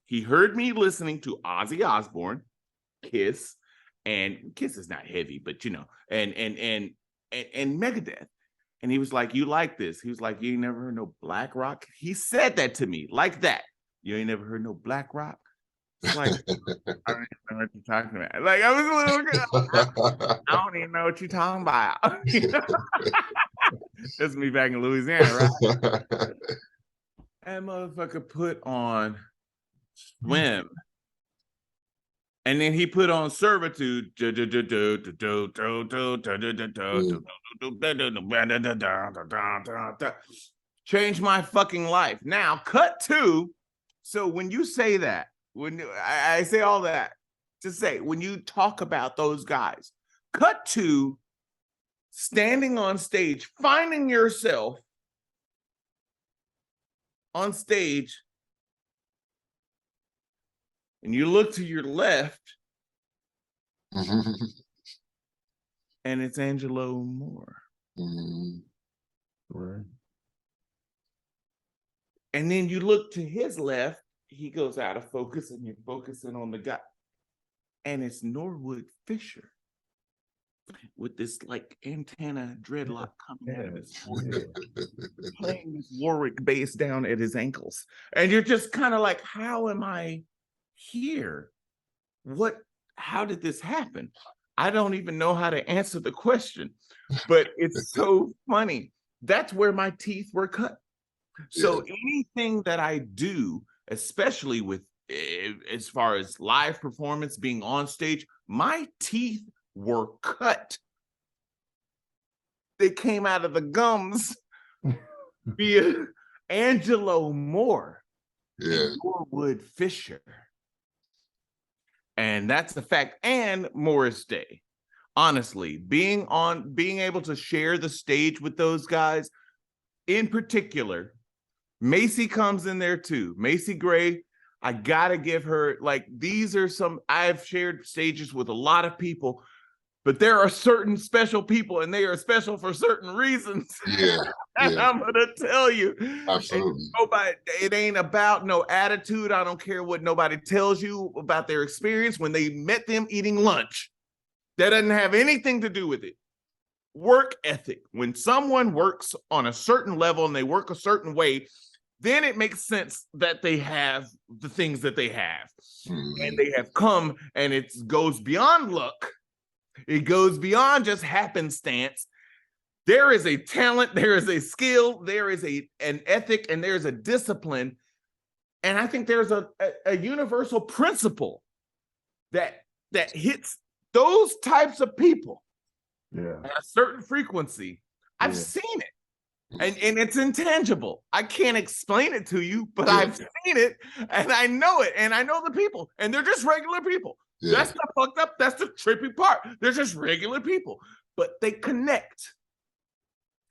he heard me listening to Ozzy Osbourne, Kiss, and Kiss is not heavy, but you know, and Megadeth. And he was like, you like this? He was like, you ain't never heard no black rock? He said that to me like that. You ain't never heard no black rock? It's like, I don't even know what you're talking about. Like, I was a little girl. I don't even know what you're talking about. That's me back in Louisiana, right? That motherfucker put on Swim. And then he put on Servitude. Changed my fucking life. Now, cut to. So when you say that, when I say all that, to say, when you talk about those guys, cut to standing on stage, finding yourself on stage, and you look to your left, and it's Angelo Moore. Right. And then you look to his left, he goes out of focus, and you're focusing on the guy, and it's Norwood Fisher with this like antenna dreadlock coming out of his forehead, playing this Warwick bass down at his ankles. And you're just kind of like, how am I here? How did this happen? I don't even know how to answer the question, but it's so funny. That's where my teeth were cut. So anything that I do, especially with as far as live performance, being on stage, my teeth were cut. They came out of the gums via Angelo Moore and Norwood Fisher. And that's the fact. And Morris Day. Honestly, being able to share the stage with those guys, in particular, Macy comes in there too. Macy Gray, I gotta give her, like, these are some, I've shared stages with a lot of people, but there are certain special people, and they are special for certain reasons. And I'm gonna tell you, absolutely. It ain't about no attitude. I don't care what nobody tells you about their experience when they met them eating lunch. That doesn't have anything to do with it. Work ethic. When someone works on a certain level and they work a certain way, then it makes sense that they have the things that they have. And they have come, and it goes beyond luck. It goes beyond just happenstance. There is a talent, there is a skill, there is an ethic, and there's a discipline. And I think there's a universal principle that hits those types of people at a certain frequency. I've seen it. And it's intangible. I can't explain it to you, but I've seen it, and I know it, and I know the people, and they're just regular people. That's the fucked up, that's the trippy part. They're just regular people, but they connect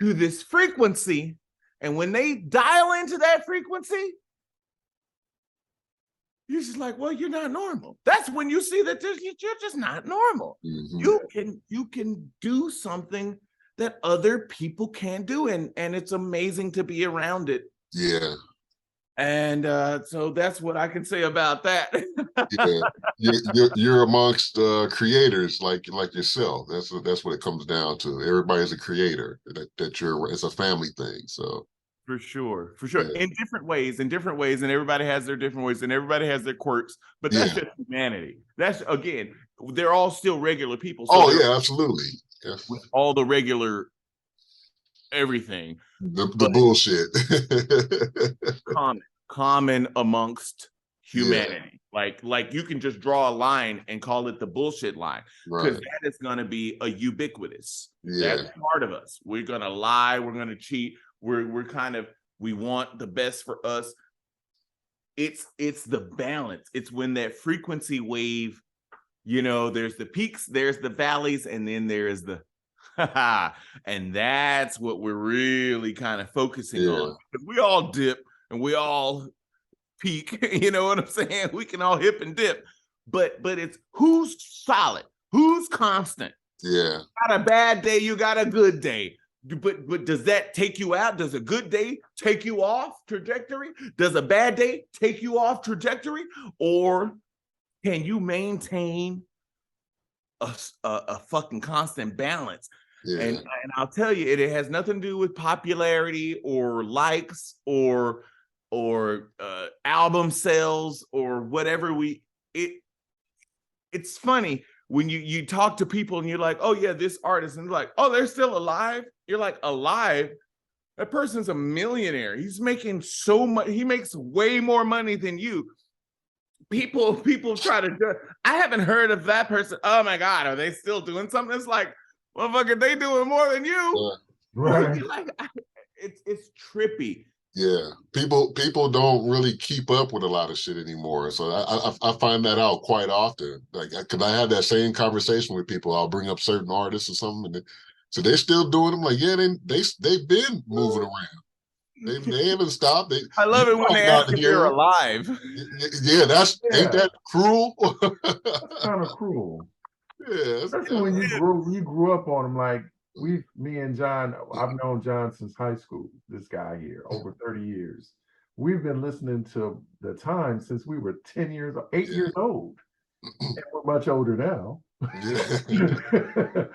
to this frequency, and when they dial into that frequency, you're just like, well, you're not normal. That's when you see that you're just not normal. You can do something that other people can do, and it's amazing to be around it. And so that's what I can say about that. You're amongst creators like yourself. That's what it comes down to. Everybody's a creator. It's a family thing. So For sure. Yeah. In different ways, and everybody has their different ways, and everybody has their quirks. But that's just humanity. That's, again, they're all still regular people. So yeah, absolutely. Yeah. with all the regular everything. The bullshit. common amongst humanity. Yeah. Like you can just draw a line and call it the bullshit line, because Right. that is going to be a ubiquitous. Yeah. That's part of us. We're going to lie. We're going to cheat. We want the best for us. It's the balance. It's when that frequency wave, there's the peaks, there's the valleys, and then there's the and that's what we're really kind of focusing on. Because we all dip and we all peak, you know what I'm saying? We can all hip and dip, but it's who's solid, who's constant. Yeah. You got a bad day, you got a good day. But does that take you out? Does a good day take you off trajectory? Does a bad day take you off trajectory? Or can you maintain a fucking constant balance? Yeah. And I'll tell you, it has nothing to do with popularity or likes or album sales or whatever. It's funny when you talk to people and you're like, oh yeah, this artist, and they're like, oh, they're still alive. You're like, alive? That person's a millionaire. He's making so much. He makes way more money than you. People try to do. I haven't heard of that person. Oh my God, are they still doing something? It's like, motherfucker, they doing more than you. Right. Like, it's trippy. Yeah, people don't really keep up with a lot of shit anymore. So I find that out quite often. Like, because I have that same conversation with people. I'll bring up certain artists or something, and so they're still doing them. Like, yeah, they've been moving around. They haven't stopped. I love it when they ask if you're alive. Yeah, ain't that cruel? That's kind of cruel. Yeah, especially when you grew up on them. Like me and John, I've known John since high school. This guy here, over 30 years. We've been listening to the time since we were 8 years old. And we're much older now. Yeah.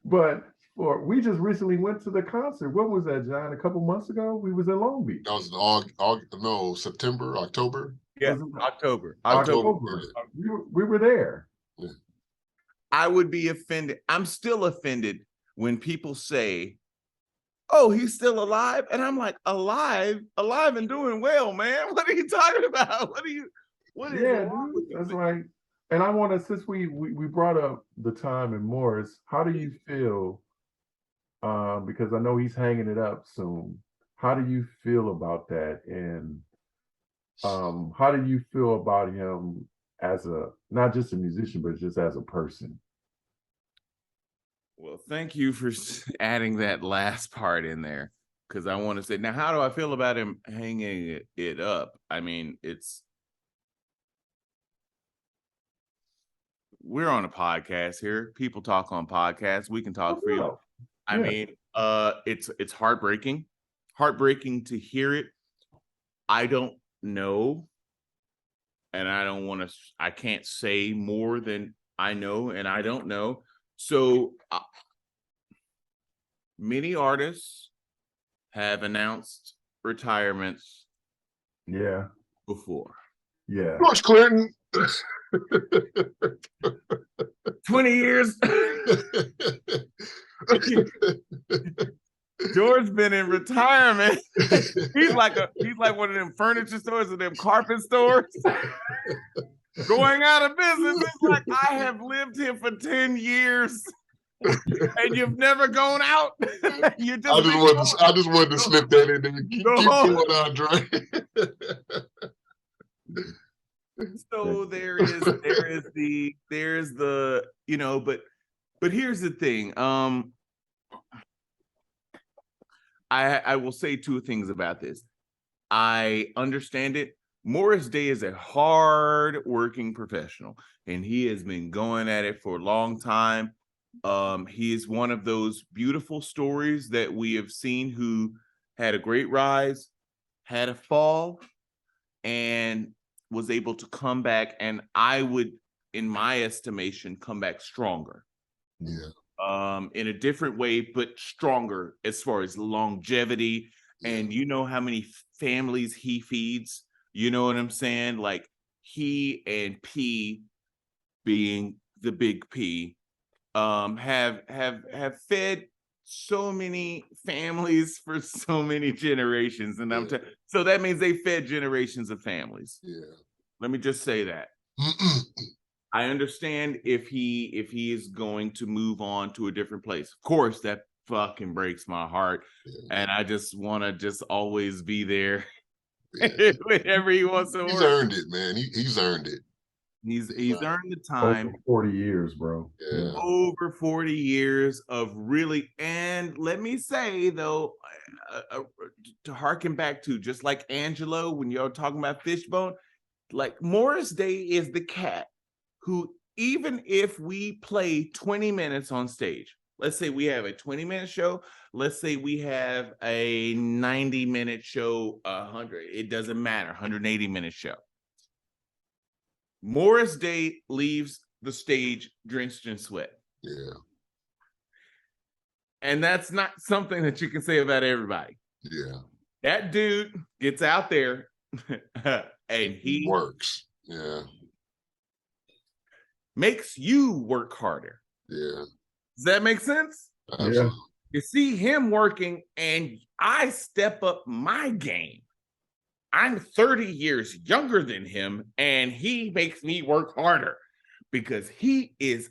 But we just recently went to the concert. What was that, John? A couple months ago? We was in Long Beach. That was September, October. Yeah, October. We were there. Yeah. I would be offended. I'm still offended when people say, oh, he's still alive. And I'm like, alive and doing well, man. What are you talking about? What is wrong with you? That's like, and I want to, since we brought up the time and Morris, how do you feel? Because I know he's hanging it up soon. How do you feel about that? And how do you feel about him as not just a musician, but just as a person? Well, thank you for adding that last part in there, because I want to say, now, how do I feel about him hanging it up? I mean, we're on a podcast here. People talk on podcasts. We can talk freely. I mean, it's heartbreaking to hear it. I don't know, and I can't say more than I know, and I don't know. So many artists have announced retirements. Yeah. Before. Yeah. George Clinton. 20 years. George been in retirement. He's like one of them furniture stores or them carpet stores. Going out of business. It's like, I have lived here for 10 years and you've never gone out. I just wanted to slip that in there. Keep going, Andre. So there's the but here's the thing. I will say two things about this. I understand it. Morris Day is a hard-working professional, and he has been going at it for a long time. He is one of those beautiful stories that we have seen who had a great rise, had a fall, and was able to come back, and I would, in my estimation, come back stronger. Yeah. In a different way, but stronger as far as longevity and you know how many families he feeds. You know what I'm saying? Like he and P, being the big P, have fed so many families for so many generations, and so that means they fed generations of families. Yeah. Let me just say that. I understand if he is going to move on to a different place. Of course, that fucking breaks my heart, and I just want to just always be there whenever he wants to. He's earned it, man. He's earned it. He's earned the time. Over 40 years, bro. Yeah. Over 40 years of really, and let me say though, to harken back to just like Angelo, when you're talking about Fishbone, like Morris Day is the cat who, even if we play 20 minutes on stage, let's say we have a 20-minute show, let's say we have a 90-minute show, 100, it doesn't matter, 180-minute show. Morris Day leaves the stage drenched in sweat. Yeah. And that's not something that you can say about everybody. Yeah. That dude gets out there and he works. Yeah. Makes you work harder. Yeah. Does that make sense? Absolutely. Yeah. You see him working and I step up my game. I'm 30 years younger than him, and he makes me work harder because he is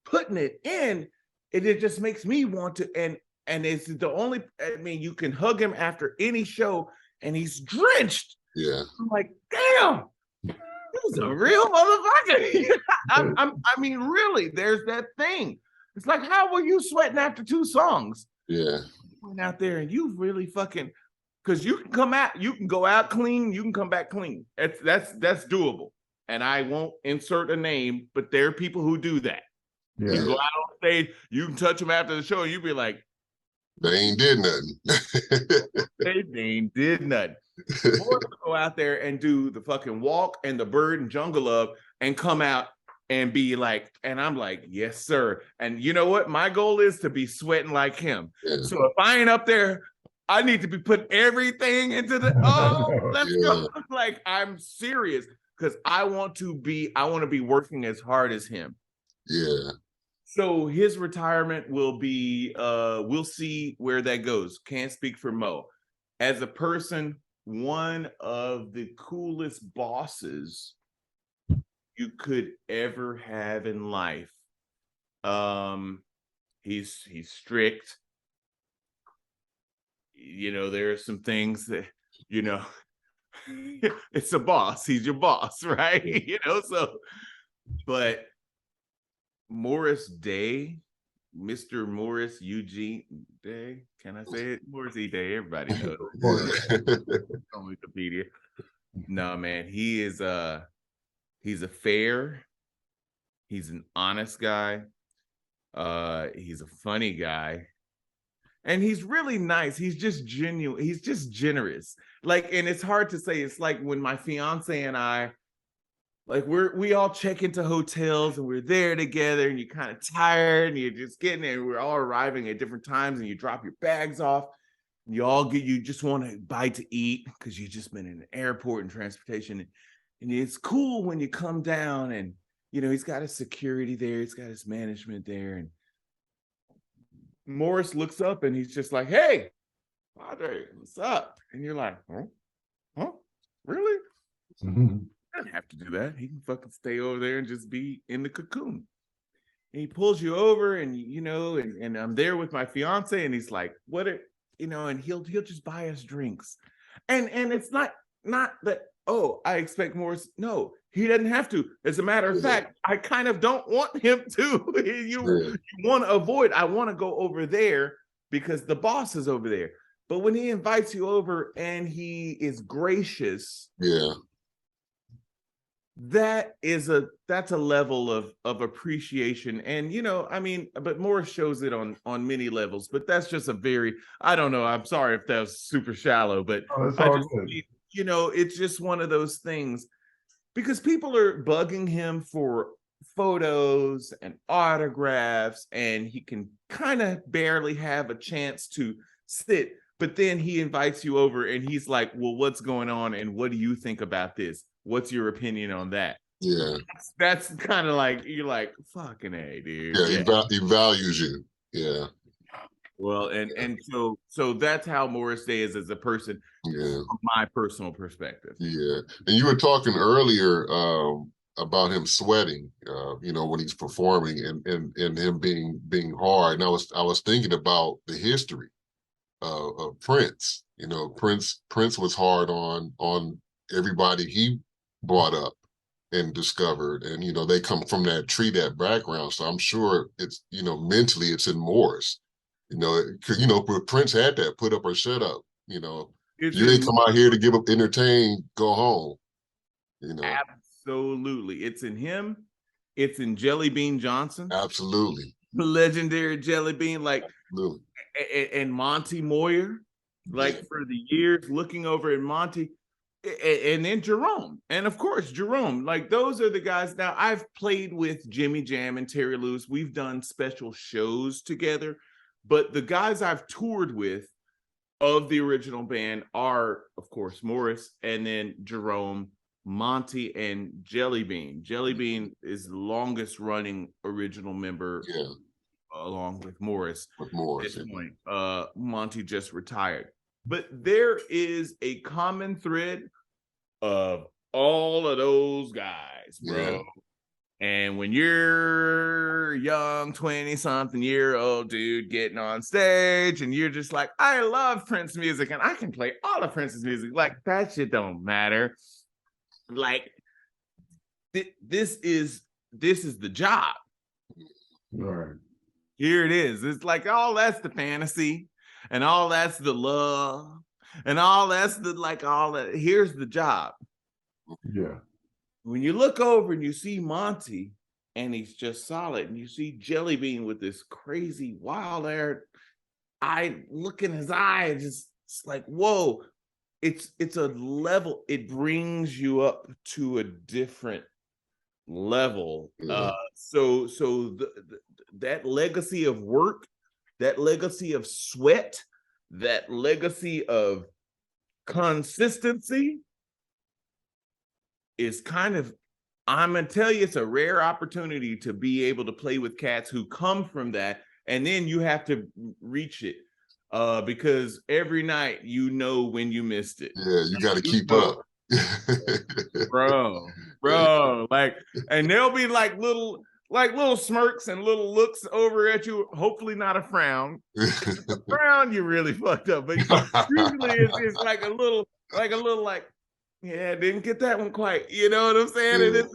putting it in, and it just makes me want to. And it's the only. I mean, you can hug him after any show, and he's drenched. Yeah. I'm like, damn, he's a real motherfucker. I mean, really, there's that thing. It's like, how were you sweating after 2 songs? Yeah. You went out there and you really fucking. Because you can go out clean, you can come back clean. That's doable. And I won't insert a name, but there are people who do that. Yeah. You go out on stage, you can touch them after the show, and you be like, they ain't did nothing. they ain't did nothing. Or go out there and do the fucking walk and the bird and jungle love and come out and be like, and I'm like, yes, sir. And you know what? My goal is to be sweating like him. Yeah. So if I ain't up there, I need to be putting everything into the let's go. Like, I'm serious because I want to be working as hard as him. Yeah. So his retirement will be we'll see where that goes. Can't speak for Mo. As a person, one of the coolest bosses you could ever have in life. He's strict. You know, there are some things that, you know, it's a boss. He's your boss, right? You know, so, but Morris Day, Mr. Morris Eugene Day, can I say it? Morris E. Day, everybody knows. On Wikipedia. No, man, he's a fair, he's an honest guy, he's a funny guy. And he's really nice. He's just genuine. He's just generous. Like, and it's hard to say. It's like when my fiance and I, like, we all check into hotels and we're there together, and you're kind of tired and you're just getting there. We're all arriving at different times, and you drop your bags off. And you just want a bite to eat because you've just been in an airport and transportation. And it's cool when you come down, and you know he's got his security there, he's got his management there, and Morris looks up and he's just like, hey, PaDre, what's up? And you're like, huh? Really? Mm-hmm. I don't have to do that. He can fucking stay over there and just be in the cocoon. And he pulls you over, and you know, and I'm there with my fiance, and he's like, and he'll just buy us drinks. And it's not that, oh, I expect Morris. No, he doesn't have to. As a matter of fact, I kind of don't want him to. You want to avoid. I want to go over there because the boss is over there. But when he invites you over and he is gracious, that's a level of appreciation. And you know, I mean, but Morris shows it on many levels. But that's just I don't know. I'm sorry if that was super shallow, but it's all good. You know, it's just one of those things. Because people are bugging him for photos and autographs, and he can kind of barely have a chance to sit. But then he invites you over and he's like, well, what's going on? And what do you think about this? What's your opinion on that? Yeah. That's kind of like, you're like, fucking A, dude. Yeah. Yeah. He values you. Yeah. Well, and so that's how Morris Day is as a person, Yeah. from my personal perspective. Yeah. And you were talking earlier about him sweating, when he's performing and him being hard. And I was thinking about the history of Prince. Prince was hard on everybody he brought up and discovered, and they come from that background. So I'm sure it's mentally it's in Morris. Prince had that put up or shut up. It's You ain't come out here to give up entertain, go home. Absolutely. It's in him. It's in Jelly Bean Johnson. Absolutely. Legendary Jelly Bean, like, Absolutely. and Monty Moyer, like, for the years looking over at Monty, and then Jerome. And of course, Jerome, like, those are the guys. Now, I've played with Jimmy Jam and Terry Lewis. We've done special shows together. But the guys I've toured with of the original band are, of course, Morris, and then Jerome, Monty, and Jelly Bean. Jelly Bean is the longest running original member, along with Morris. At this point, Monty just retired. But there is a common thread of all of those guys, bro. Yeah. And when you're a young 20-something-year-old dude getting on stage and you're just like, I love Prince music and I can play all of Prince's music, like, that shit don't matter. Like, this is the job. Right. Here it is. It's like, all that's the fantasy and all that's the love and all that's the, like, all that. Here's the job. Yeah. When you look over and you see Monty and he's just solid, and you see Jelly Bean with this crazy wild-haired eye look in his eye, it's like, whoa, it's a level. It brings you up to a different level. So that legacy of work, that legacy of sweat, that legacy of consistency is kind of, I'm gonna tell you, it's a rare opportunity to be able to play with cats who come from that, and then you have to reach it, because every night when you missed it. Yeah, you got to keep up, bro. Like, and there'll be like little smirks and little looks over at you. Hopefully, not a frown. A frown, you really fucked up. But usually, it's like a little like. Yeah, didn't get that one quite. You know what I'm saying?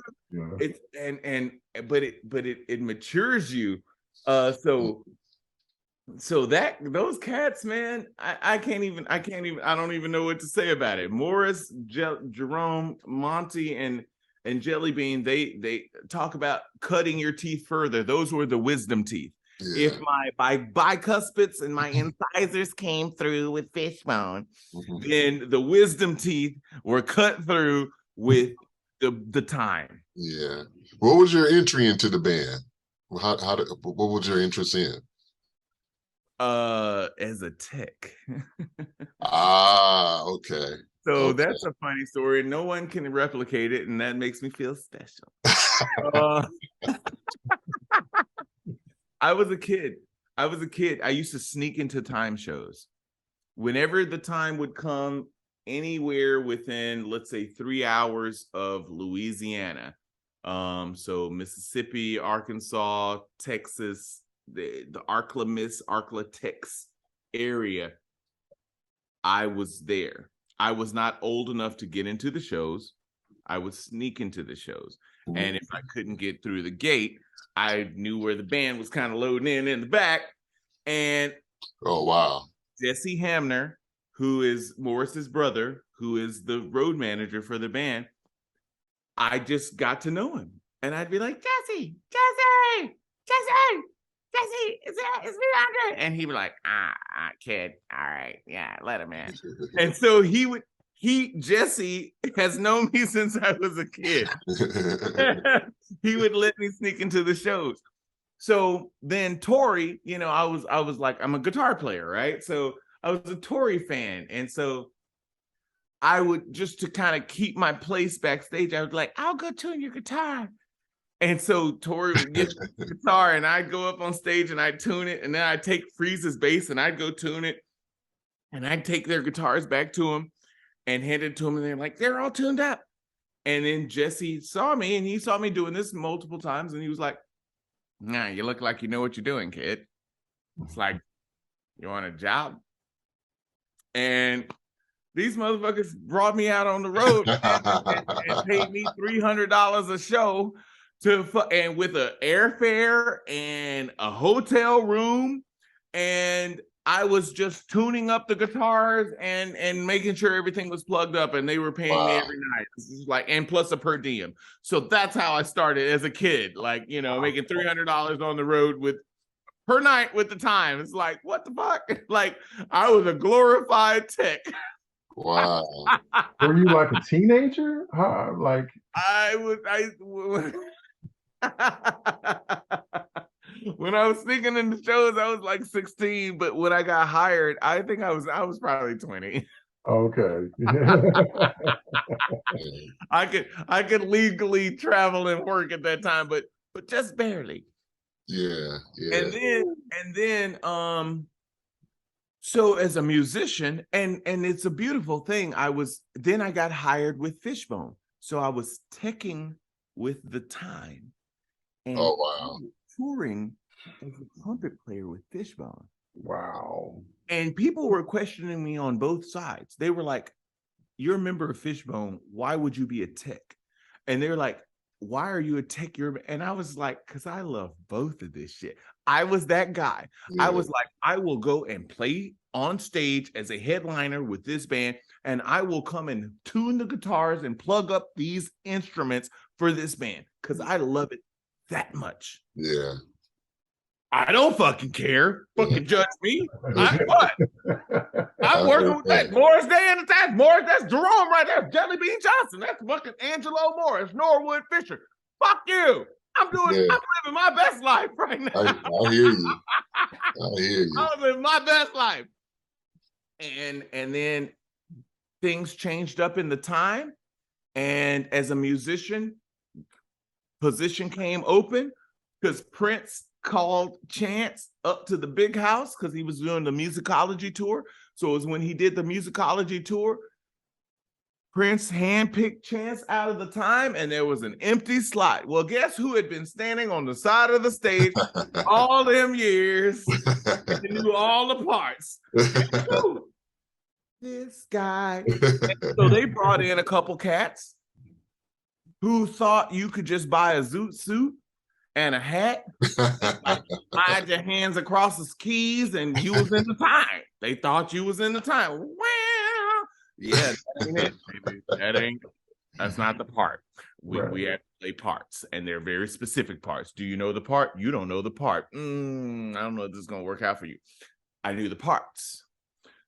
It matures you. So that those cats, man, I don't even know what to say about it. Morris, Jerome, Monty, and Jelly Bean, they talk about cutting your teeth further. Those were the wisdom teeth. Yeah. If my bicuspids and my incisors came through with Fishbone, then the wisdom teeth were cut through with the time. Yeah. What was your entry into the band? What was your interest in? As a tech. Okay. So that's a funny story. No one can replicate it, and that makes me feel special. I was a kid. I used to sneak into time shows. Whenever the time would come, anywhere within, let's say, 3 hours of Louisiana. So Mississippi, Arkansas, Texas, the Arklamiss, Tex area, I was there. I was not old enough to get into the shows. I would sneak into the shows. And if I couldn't get through the gate, I knew where the band was kind of loading in the back. And oh, wow. Jesse Hamner, who is Morris's brother, who is the road manager for the band, I just got to know him. And I'd be like, Jesse, it's me, Andre. And he'd be like, kid, all right, yeah, let him in. And so Jesse has known me since I was a kid. He would let me sneak into the shows. So then Tori, I was like, I'm a guitar player, right? So a Tory fan, and so I would, just to kind of keep my place backstage, I was like, I'll go tune your guitar. And so Tori would get the guitar, and I'd go up on stage and I'd tune it, and then I'd take Freeze's bass and I'd go tune it, and I'd take their guitars back to them and hand it to them, and they're like, they're all tuned up. And then Jesse saw me, and he saw me doing this multiple times, and he was like, nah, you look like you know what you're doing, kid. It's like, you want a job? And these motherfuckers brought me out on the road and paid me $300 a show and with an airfare and a hotel room, and I was just tuning up the guitars and making sure everything was plugged up, and they were paying me every night. This is like, and plus a per diem. So that's how I started as a kid, like, you know, making $300 on the road with per night with the time. It's like, what the fuck? Like, I was a glorified tech. Wow. Were you like a teenager? Like when I was singing in the shows, I was like 16, but when I got hired, I think I was probably 20. Okay. I could legally travel and work at that time, but just barely. Yeah. And then so as a musician, and it's a beautiful thing, I got hired with Fishbone. So I was teching with the time. And oh wow. touring as a trumpet player with Fishbone. Wow. And people were questioning me on both sides. They were like, you're a member of Fishbone, why would you be a tech? And they're like, why are you a tech? And I was like, because I love both of this shit. I was that guy. Yeah. I was like, I will go and play on stage as a headliner with this band, and I will come and tune the guitars and plug up these instruments for this band because I love it that much. Yeah. I don't fucking care. Fucking judge me. I'm what? I'm working with that Morris Day and that's Morris. That's Jerome right there. Jelly Bean Johnson. That's fucking Angelo Morris. Norwood Fisher. Fuck you. I'm living my best life right now. I hear you. I hear you. I'm living my best life. And then things changed up in the time. And as a musician, position came open because Prince called Chance up to the big house because he was doing the musicology tour. So it was when he did the musicology tour, Prince handpicked Chance out of the time, and there was an empty slot. Well, guess who had been standing on the side of the stage all them years and knew all the parts? This guy. And so they brought in a couple cats who thought you could just buy a zoot suit and a hat, like, hide your hands across his keys, and you was in the time. They thought you was in the time. Well, yeah, that ain't it, baby. That's not the part. We have to play parts, and they're very specific parts. Do you know the part? You don't know the part. I don't know if this is gonna work out for you. I knew the parts.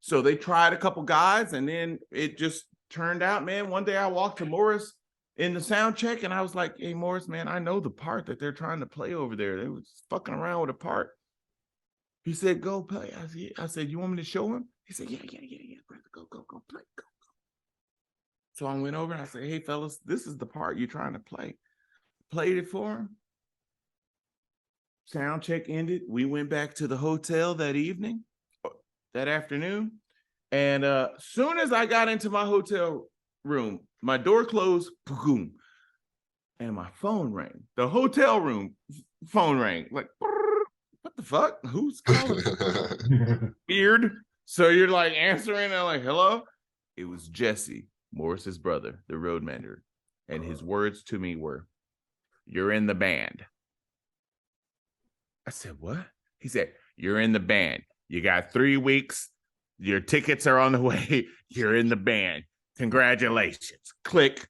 So they tried a couple guys, and then it just turned out, man. One day I walked to Morris in the sound check, and I was like, hey, Morris, man, I know the part that they're trying to play over there. They was fucking around with a part. He said, go play. I said, you want me to show him? He said, yeah. Go play. Go. So I went over and I said, hey, fellas, this is the part you're trying to play. Played it for him. Sound check ended. We went back to the hotel that afternoon. And soon as I got into my hotel room, my door closed, boom, and my phone rang. The hotel room phone rang. Like, what the fuck? Who's calling? Weird. So you're like answering and like, hello? It was Jesse, Morris's brother, the road manager. And his words to me were, you're in the band. I said, what? He said, you're in the band. You got 3 weeks. Your tickets are on the way. You're in the band. Congratulations. Click.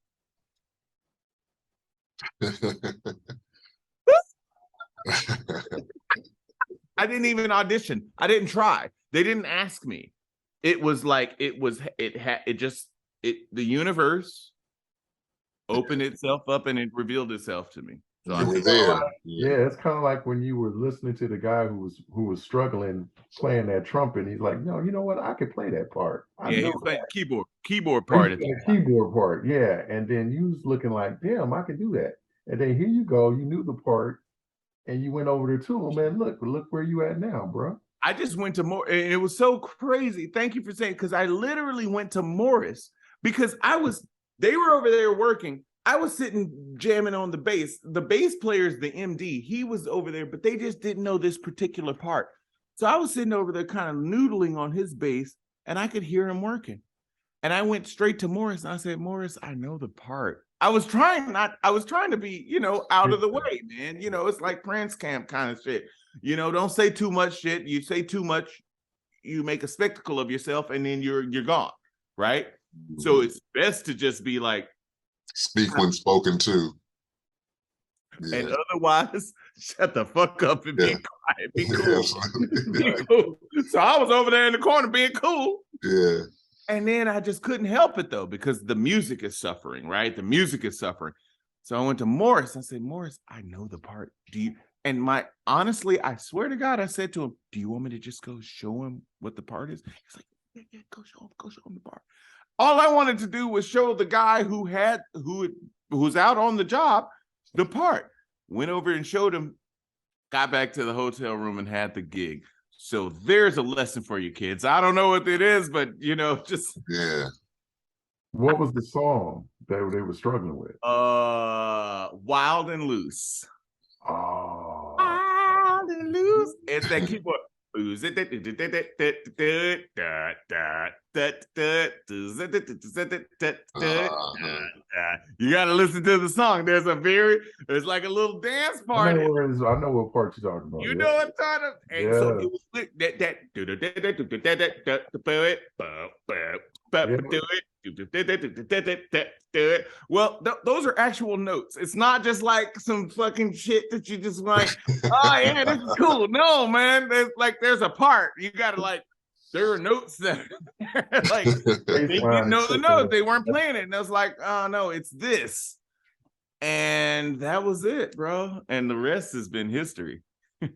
I didn't even audition. I didn't try. They didn't ask me. It was like the universe opened itself up and it revealed itself to me. So You I were think there. Yeah, it's kind of like when you were listening to the guy who was struggling playing that trumpet. He's like, no, you know what? I could play that part. I yeah, know he's playing keyboard he's part at playing the keyboard part. Yeah, and then you was looking like, damn, I can do that. And then here you go, you knew the part, and you went over there to him. Man, look where you at now, bro. I just went to Morris, and it was so crazy. Thank you for saying, because I literally went to Morris because they were over there working. I was sitting jamming on the bass. The bass player is the MD. He was over there, but they just didn't know this particular part. So I was sitting over there kind of noodling on his bass, and I could hear him working. And I went straight to Morris, and I said, Morris, I know the part. I was trying to be, out of the way, man. It's like Prince Camp kind of shit. Don't say too much shit. You say too much, you make a spectacle of yourself, and then you're gone, right? Mm-hmm. So it's best to just be like, speak when spoken to. Yeah. And otherwise, shut the fuck up and be quiet. Be cool. Be cool. So I was over there in the corner being cool. Yeah. And then I just couldn't help it though, because the music is suffering, right? The music is suffering. So I went to Morris. I said, Morris, I know the part. And honestly, I swear to God, I said to him, do you want me to just go show him what the part is? He's like, yeah, go show him the part. All I wanted to do was show the guy who's out on the job the part. Went over and showed him, got back to the hotel room and had the gig. So there's a lesson for you kids. I don't know what it is, but just yeah. What was the song that they were struggling with? Wild and Loose. Oh, Wild and Loose. It's that keyboard. You gotta listen to the song. There's like a little dance part. I know what part you're talking about. You know what I'm talking about? And so it was well, those are actual notes. It's not just like some fucking shit that you just like, oh yeah, this is cool. No, man, there's a part. You gotta there are notes that like they didn't know the notes. They weren't playing it. And I was like, oh no, it's this. And that was it, bro. And the rest has been history. Yeah,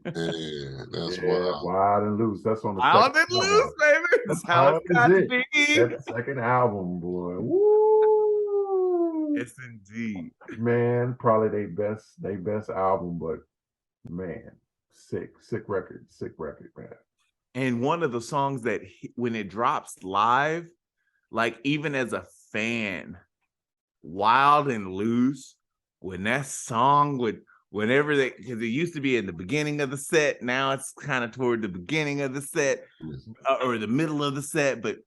that's wild. Wild and Loose. That's on the Wild and Loose, baby. That's how it's got to be. That second album, boy. Woo! Yes, indeed. Man, probably their best album, but man, sick record, man. And one of the songs that when it drops live, like even as a fan, Wild and Loose, when that song whenever because it used to be in the beginning of the set, now it's kind of toward the beginning of the set or the middle of the set. But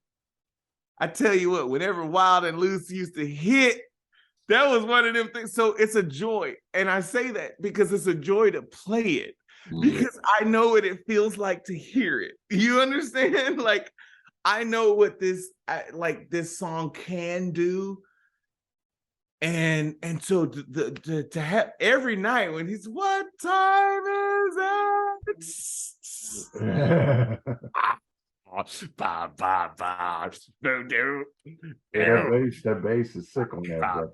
I tell you what, whenever Wild and Loose used to hit, that was one of them things. So it's a joy. And I say that because it's a joy to play it. Because I know what it feels like to hear it. You understand? Like, I know what this song can do. And so to have every night when he's, what time is it? That bass is sick on that.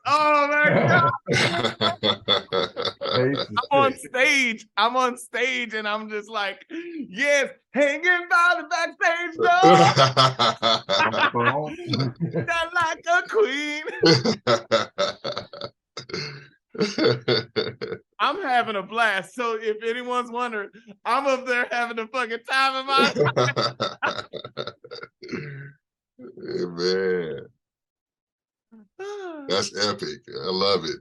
Oh my God. I'm on stage and I'm just like, yes, hanging by the backstage door. Not like a queen. I'm having a blast. So if anyone's wondering, I'm up there having a fucking time of my life. Man. That's epic. I love it.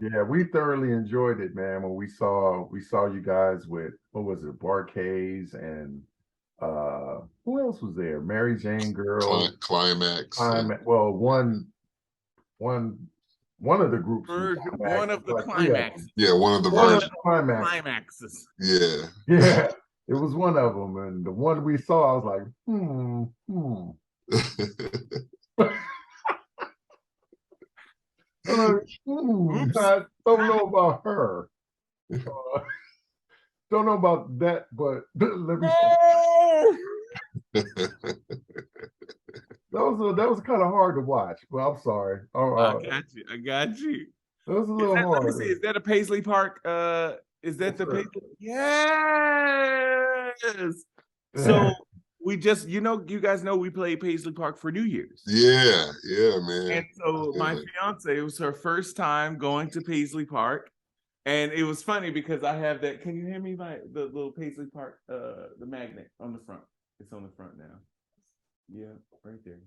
Yeah, we thoroughly enjoyed it, man. When we saw you guys with, what was it, Barcades and who else was there? Mary Jane Girl, Climax. Well, one of the groups. One of the climaxes. Yeah, one of the versions. Climaxes. Yeah. Yeah. It was one of them, and the one we saw, I was like, I don't know about her. Don't know about that, but let me. That was kind of hard to watch, but I'm sorry. I got you. I got you. That was a Is little that, let me hard. see. Is that a Paisley Park? Is that Yes, the sir. Paisley? Yes. So we just, you guys know we played Paisley Park for New Year's. Yeah, man. And so my Yeah. fiance, it was her first time going to Paisley Park. And it was funny because I have that. Can you hear me? The little Paisley Park, the magnet on the front. It's on the front now. Yeah, right there.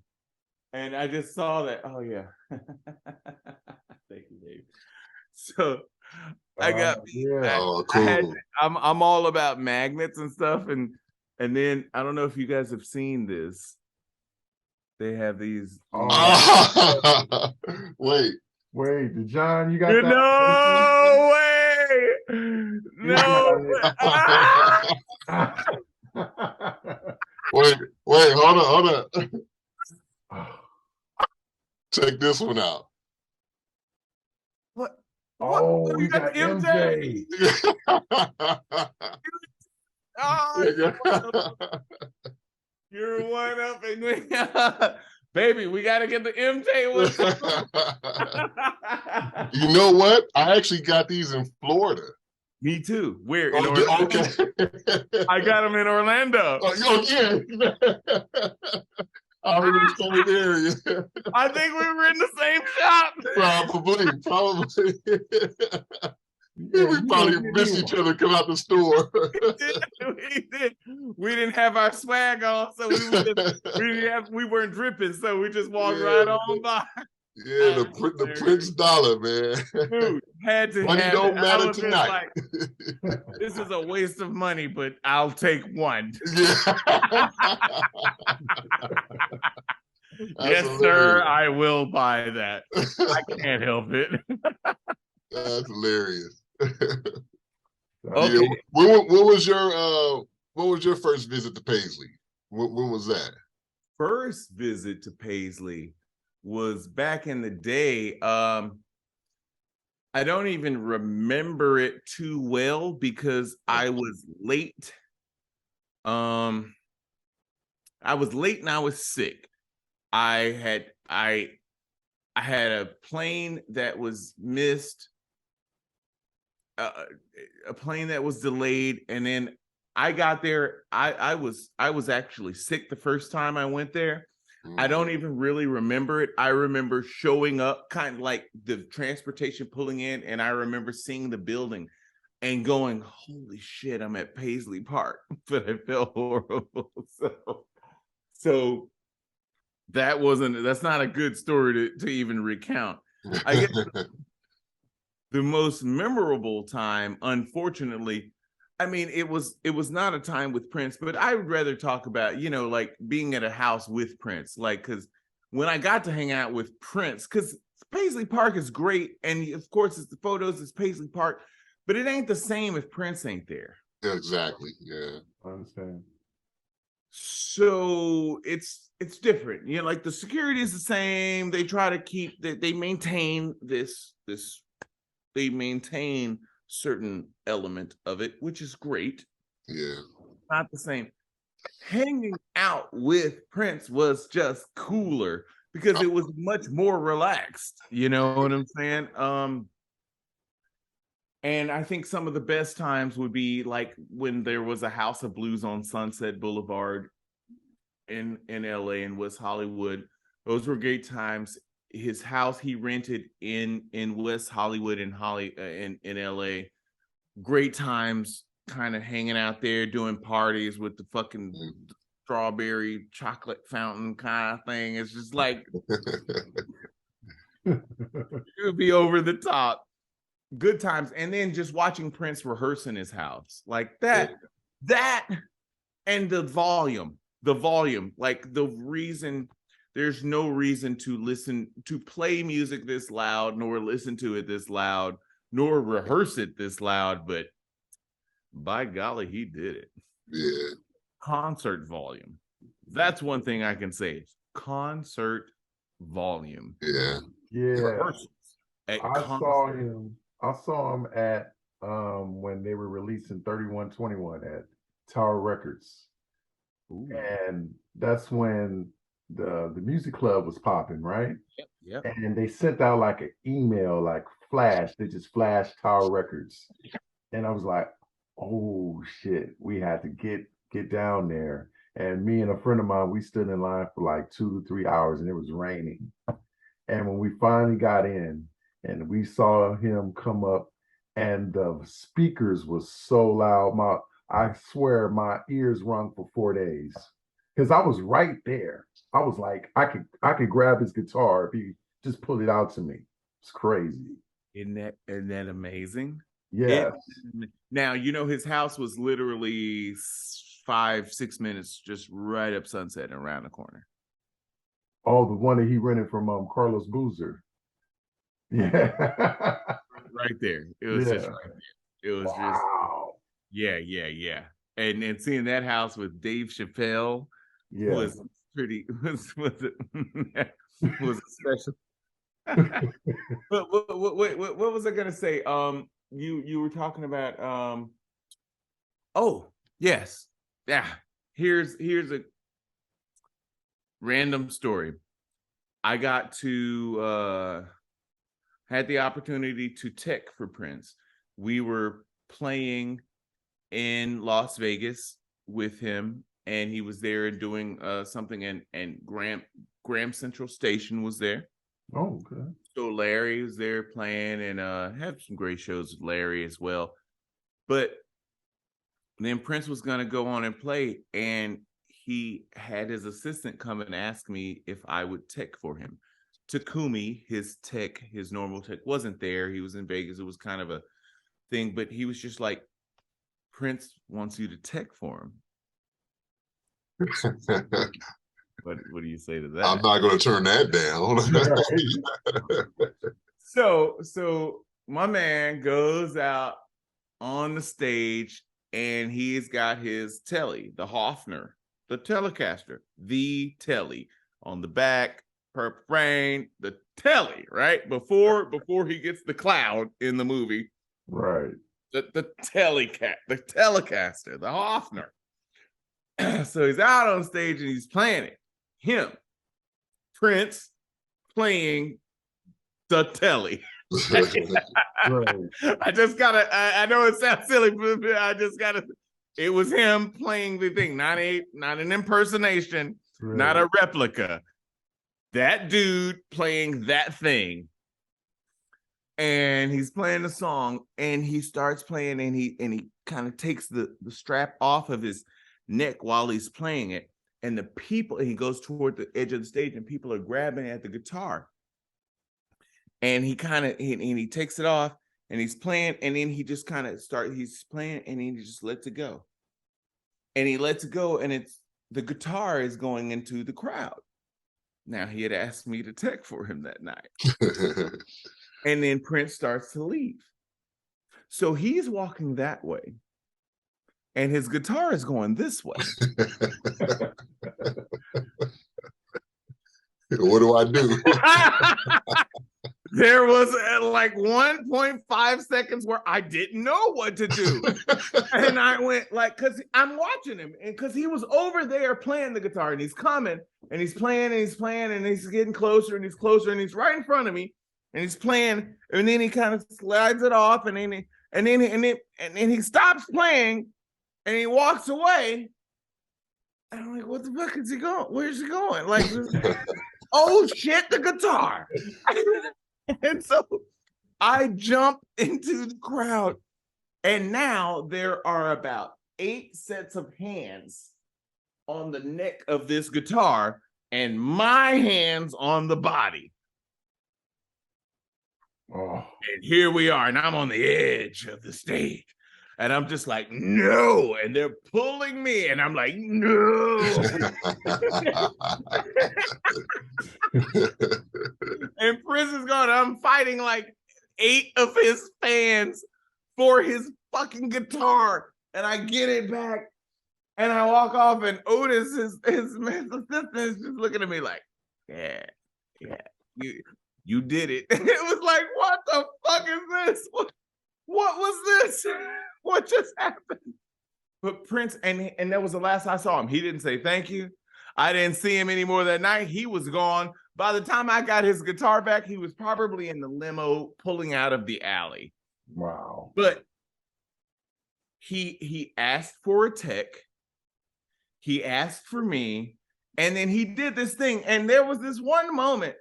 And I just saw that. Oh yeah. Thank you, Dave. So I got yeah. Oh, cool. I'm all about magnets and stuff, and then I don't know if you guys have seen this. They have these. Wait. Wait, John, you got that? No way! No way! Wait, hold on. Check this one out. What? Oh, we got MJ. Oh, you're one up and me. Baby, we got to get the MJ one. You know what? I actually got these in Florida. Me too. Where? In Orlando? Okay. I got them in Orlando. Oh, yeah. I was in the same area. I think we were in the same shop. Probably. Yeah, we probably missed each other come out the store. We didn't have our swag on, so we weren't dripping, so we just walked right on by. Yeah, the Prince dollar, man. Dude, had to money have don't it. matter tonight. Like, this is a waste of money, but I'll take one. Yeah. Yes, hilarious. Sir, I will buy that. I can't help it. That's hilarious. Okay. Yeah. What was your first visit to Paisley? When was that? First visit to Paisley was back in the day. I don't even remember it too well because I was late. I was late and I was sick. I had a plane that was missed, a plane that was delayed, and then I got there. I was actually sick the first time I went there. I don't even really remember it. I remember showing up, kind of like the transportation pulling in, and I remember seeing the building and going, "Holy shit, I'm at Paisley Park," but I felt horrible. So that's not a good story to even recount. I guess the most memorable time, unfortunately, I mean, it was not a time with Prince, but I would rather talk about, like being at a house with Prince, like, because when I got to hang out with Prince, because Paisley Park is great, and of course it's the photos, it's Paisley Park, but it ain't the same if Prince ain't there. Exactly. Yeah, I understand. So it's different, like the security is the same. They try to keep they maintain they maintain certain element of it, which is great. Yeah, not the same. Hanging out with Prince was just cooler because it was much more relaxed. You know what I'm saying? And I think some of the best times would be like when there was a House of Blues on Sunset Boulevard in LA and West Hollywood. Those were great times. His house he rented in West Hollywood in LA. Great times kind of hanging out there doing parties with the fucking strawberry chocolate fountain kind of thing. It's just like it would be over the top. Good times. And then just watching Prince rehearse in his house like that and the volume, like the reason there's no reason to play music this loud, nor listen to it this loud, nor rehearse it this loud, but by golly, he did it. Yeah. Concert volume. That's one thing I can say. Concert volume. Yeah. I saw him at when they were releasing 3121 at Tower Records. Ooh. And that's when the music club was popping, right? Yep. Yep. And they sent out like an email, like flash. They just flashed Tower Records, and I was like, "Oh shit, we had to get down there." And me and a friend of mine, we stood in line for like 2 to 3 hours, and it was raining. And when we finally got in, and we saw him come up, and the speakers was so loud, I swear my ears rung for 4 days because I was right there. I was like, I could grab his guitar if he just pulled it out to me. It's crazy. Isn't that amazing? Yes. Now, his house was literally 5-6 minutes just right up Sunset and around the corner. Oh, the one that he rented from Carlos Boozer. Yeah. Right there. It was just Yeah. right there. It was just Wow. yeah. And seeing that house with Dave Chappelle Yeah. was was special. But what was I gonna say? You were talking about oh yes, yeah. Here's a random story. I got to had the opportunity to tech for Prince. We were playing in Las Vegas with him, and he was there doing something, and Graham Central Station was there. Oh, okay. So Larry was there playing, and had some great shows with Larry as well. But then Prince was going to go on and play, and he had his assistant come and ask me if I would tech for him. Takumi, his normal tech, wasn't there. He was in Vegas. It was kind of a thing, but he was just like, Prince wants you to tech for him. What do you say to that? I'm not going to turn that down. So my man goes out on the stage, and he's got his telly, the Hofner, the Telecaster, the telly on the back, Purple Rain, the telly, right? Before he gets the cloud in the movie. Right. The Telecaster, the Hofner. So he's out on stage and he's playing it. Him, Prince, playing the telly. Right. I just gotta. I know it sounds silly, but I just gotta. It was him playing the thing, not an impersonation, Right. not a replica. That dude playing that thing, and he's playing the song, and he starts playing, and he kind of takes the strap off of his neck while he's playing it, and he goes toward the edge of the stage, and people are grabbing at the guitar, and he takes it off, and he's playing, and then he just kind of he's playing, and then he just lets it go, and it's the guitar is going into the crowd. Now, he had asked me to tech for him that night. And then Prince starts to leave. So he's walking that way, and his guitar is going this way. What do I do? There was like 1.5 seconds where I didn't know what to do. And I went because I'm watching him, and because he was over there playing the guitar, and he's coming, and he's playing, and he's playing, and he's getting closer, and he's closer, and he's right in front of me, and he's playing, and then he kind of slides it off, and then he stops playing, and he walks away. And I'm like, what the fuck is he going? Where's he going? Like, oh shit, the guitar. And so I jump into the crowd, and now there are about 8 sets of hands on the neck of this guitar, and my hands on the body. Oh. And here we are, and I'm on the edge of the stage. And I'm just like, no. And they're pulling me, and I'm like, no. And Prince is gone. I'm fighting like 8 of his fans for his fucking guitar. And I get it back, and I walk off, and Otis, his assistant, is just looking at me like, yeah, you did it. It was like, what the fuck is this? What was this? What just happened? But Prince, and that was the last I saw him. He didn't say thank you. I didn't see him anymore that night. He was gone. By the time I got his guitar back, he was probably in the limo pulling out of the alley. Wow. But he asked for a tech. He asked for me. And then he did this thing. And there was this one moment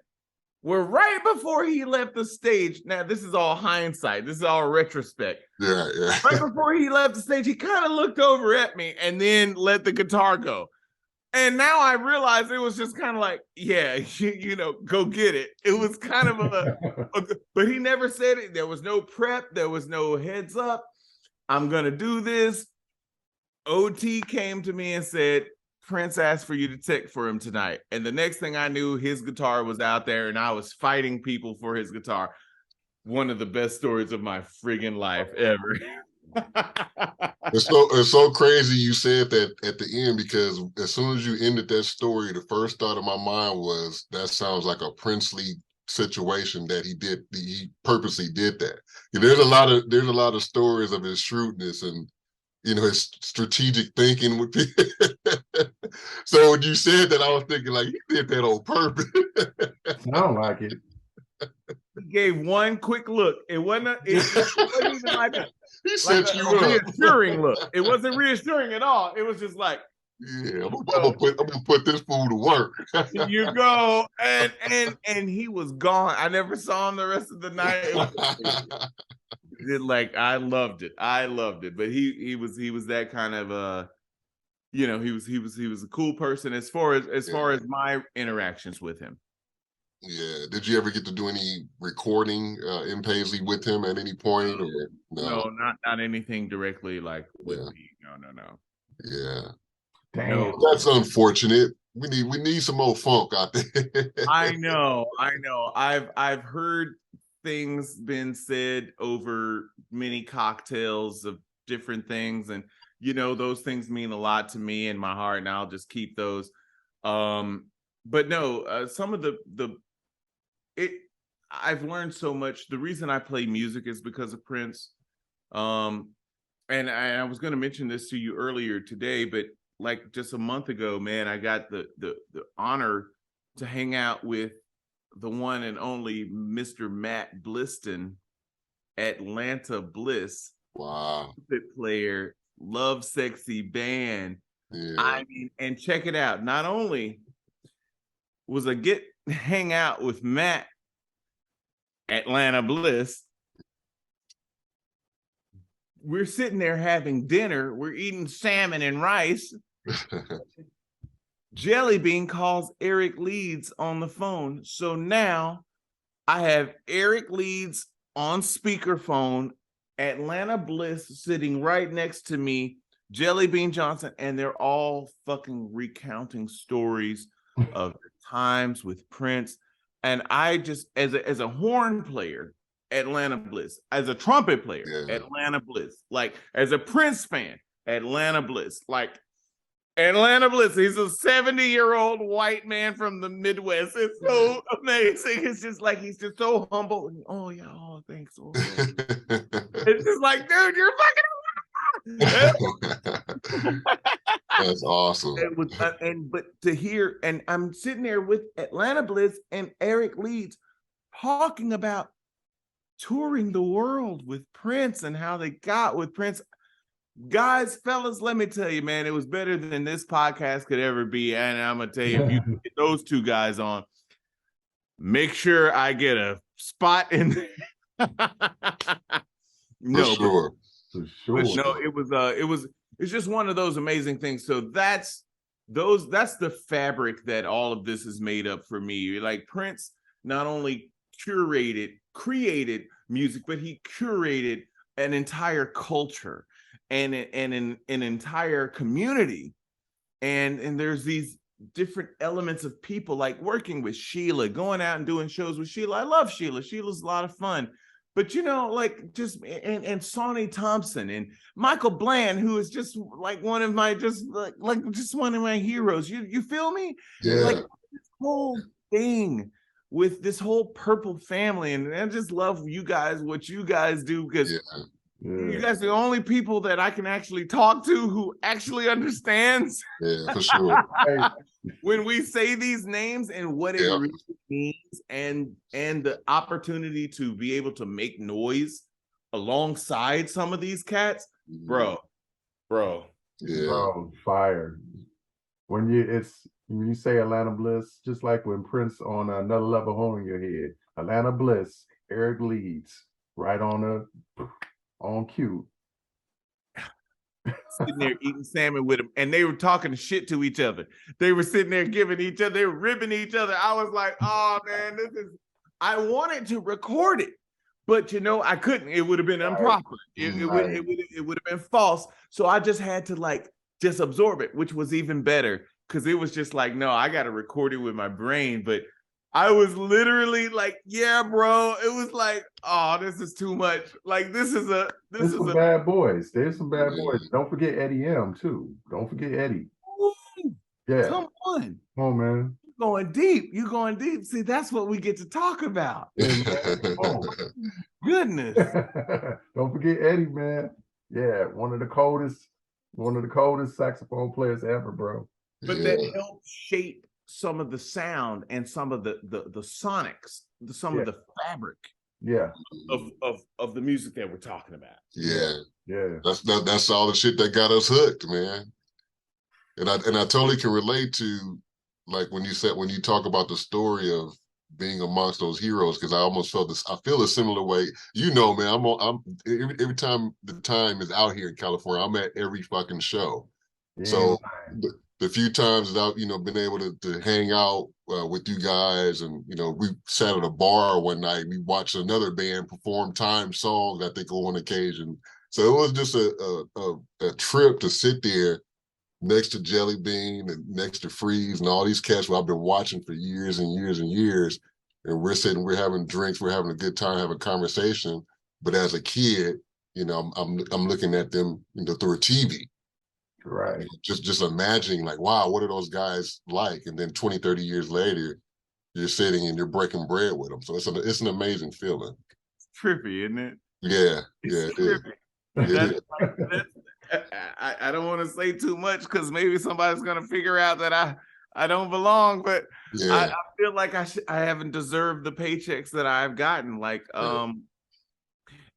where right before he left the stage, now this is all hindsight. This is all retrospect. Yeah. Right before he left the stage, he kind of looked over at me and then let the guitar go. And now I realize it was just kind of like, yeah, you know, go get it. It was kind of but he never said it. There was no prep. There was no heads up. I'm going to do this. OT came to me and said, Prince asked for you to tech for him tonight. And the next thing I knew, his guitar was out there and I was fighting people for his guitar. One of the best stories of my friggin' life ever. It's so crazy you said that at the end, because as soon as you ended that story, the first thought of my mind was that sounds like a princely situation that he purposely did that. There's a lot of stories of his shrewdness and, you know, his strategic thinking would be. So when you said that, I was thinking like he did that on purpose. Sound like it. He gave one quick look. It wasn't even like a reassuring look. It wasn't reassuring at all. It was just like, yeah, I'm gonna put this fool to work. You go, and he was gone. I never saw him the rest of the night. Like I loved it. But he was that kind of you know, he was a cool person as far as my interactions with him. Yeah. Did you ever get to do any recording in Paisley with him at any point? Or no, not anything directly like with me. No. Yeah. Damn. No. That's unfortunate. We need some more funk out there. I know. I've heard things been said over many cocktails of different things, and you know those things mean a lot to me in my heart, and I'll just keep those. But no, some of I've learned so much. The reason I play music is because of Prince. And I was going to mention this to you earlier today, but like just a month ago, man, I got the honor to hang out with the one and only Mr. Matt Bliston, Atlanta Bliss. Wow. Player, Love Sexy Band. Yeah. I mean, and check it out. Not only was I hang out with Matt, Atlanta Bliss, we're sitting there having dinner. We're eating salmon and rice. Jelly Bean calls Eric Leeds on the phone. So now I have Eric Leeds on speakerphone, Atlanta Bliss sitting right next to me, Jelly Bean Johnson, and they're all fucking recounting stories of the times with Prince. And I just, as a horn player, Atlanta Bliss, as a trumpet player, Atlanta Bliss, like as a Prince fan, Atlanta Bliss, like Atlanta Bliss. He's a 70-year-old white man from the Midwest. It's so amazing. It's just like he's just so humble. Oh yeah, oh thanks. Oh, it's just like, dude, you're fucking. That's awesome. But to hear, and I'm sitting there with Atlanta Bliss and Eric Leeds talking about touring the world with Prince and how they got with Prince. Guys, fellas, let me tell you, man, it was better than this podcast could ever be. And I'm gonna tell you, if you get those two guys on, make sure I get a spot in there. For sure. No, it's just one of those amazing things. So that's the fabric that all of this is made up for me. Like Prince not only created music, but he curated an entire culture and an entire community. And there's these different elements of people, like working with Sheila, going out and doing shows with Sheila. I love Sheila. Sheila's a lot of fun. But, you know, like just, and Sonny Thompson and Michael Bland, who is just like one of my, just one of my heroes. You feel me? Yeah. Like this whole thing with this whole Purple family. And I just love you guys, what you guys do, because You guys are the only people that I can actually talk to who actually understands. Yeah, for sure. When we say these names and what it really means, and the opportunity to be able to make noise alongside some of these cats, bro. Yeah. Bro, fire. When you say Atlanta Bliss, just like when Prince on Another Level Hole in Your Head, Atlanta Bliss, Eric Leeds, right on cue. Sitting there eating salmon with them, and they were talking shit to each other. They were sitting there giving each other, they were ribbing each other. I was like, oh man, I wanted to record it, but I couldn't. It would have been improper. It would have been false. So I just had to just absorb it, which was even better, because it was just like, no, I got to record it with my brain. But I was literally like, yeah, bro. It was like, oh, this is too much. Like, this is some bad boys. There's some bad boys. Don't forget Eddie M too. Don't forget Eddie. Ooh, yeah. Come on, man. You're going deep. You're going deep. See, that's what we get to talk about. Goodness. Don't forget Eddie, man. Yeah, one of the coldest saxophone players ever, bro. But that helped shape some of the sound and some of the sonics, some of the fabric of the music that we're talking about. Yeah. That's all the shit that got us hooked, man. And I totally can relate to, like, when you talk about the story of being amongst those heroes, because I almost felt this. I feel a similar way. Man, I'm every time the time is out here in California, I'm at every fucking show. Yeah. So the few times that I've been able to hang out with you guys, and we sat at a bar one night, we watched another band perform time songs, I think, on one occasion. So it was just a trip to sit there next to Jelly Bean and next to Freeze and all these cats who I've been watching for years and years and years. And we're having drinks, we're having a good time, having a conversation. But as a kid, I'm looking at them, through a TV. Right. Just imagining, like, wow, what are those guys like? And then 20, 30 years later, you're sitting and you're breaking bread with them. So it's an amazing feeling. It's trippy, isn't it? Yeah. It's trippy. I don't want to say too much, because maybe somebody's going to figure out that I don't belong, but I feel like I haven't deserved the paychecks that I've gotten.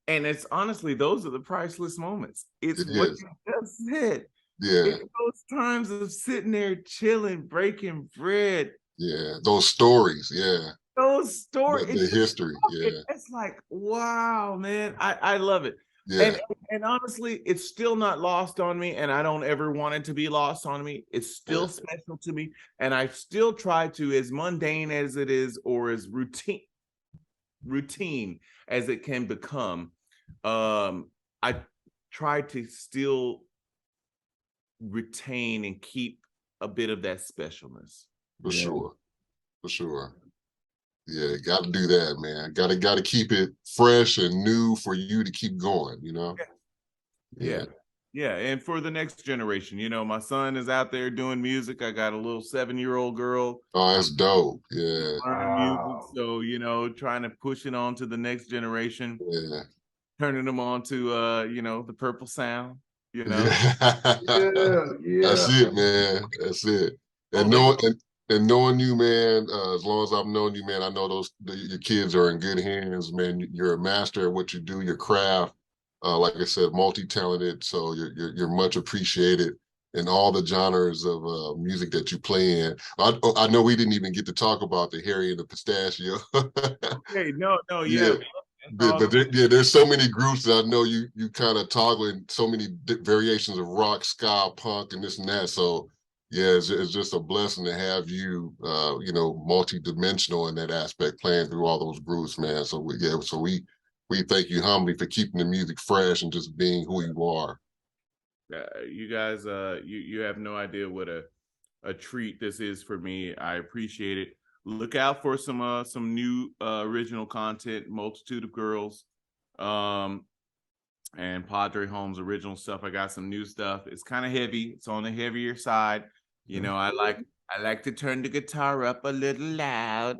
And it's honestly, those are the priceless moments. It's what you just said. Yeah. It's those times of sitting there chilling, breaking bread. Yeah. Those stories. Yeah. Those stories. The history. Yeah. It's like, wow, man. I love it. Yeah. And honestly, it's still not lost on me, and I don't ever want it to be lost on me. It's still special to me, and I still try to, as mundane as it is, or as routine as it can become, I try to still retain and keep a bit of that specialness. For sure. Yeah, got to do that, man. Got to keep it fresh and new for you to keep going, Yeah, and for the next generation, my son is out there doing music. I got a little 7-year-old girl. Oh, that's dope. Yeah. Learning music, so trying to push it on to the next generation. Yeah. Turning them on to the purple sound. Yeah. That's it, man. That's it. And knowing you, man, as long as I've known you, man, I know your kids are in good hands, man. You're a master at what you do, your craft. Like I said, multi-talented, so you're much appreciated in all the genres of music that you play in. I know we didn't even get to talk about the Harry and the Pistachio. Okay, no, yeah. But there's so many groups that I know you kind of toggle in so many variations of rock, ska, punk, and this and that. So yeah, it's just a blessing to have you, multi-dimensional in that aspect, playing through all those groups, man. So we thank you humbly for keeping the music fresh and just being who you are. You guys, you have no idea what a treat this is for me. I appreciate it. Look out for some new original content, Multitude of Girls, and PaDre Holmes original stuff. I got some new stuff. It's kind of heavy. It's on the heavier side. I like to turn the guitar up a little loud.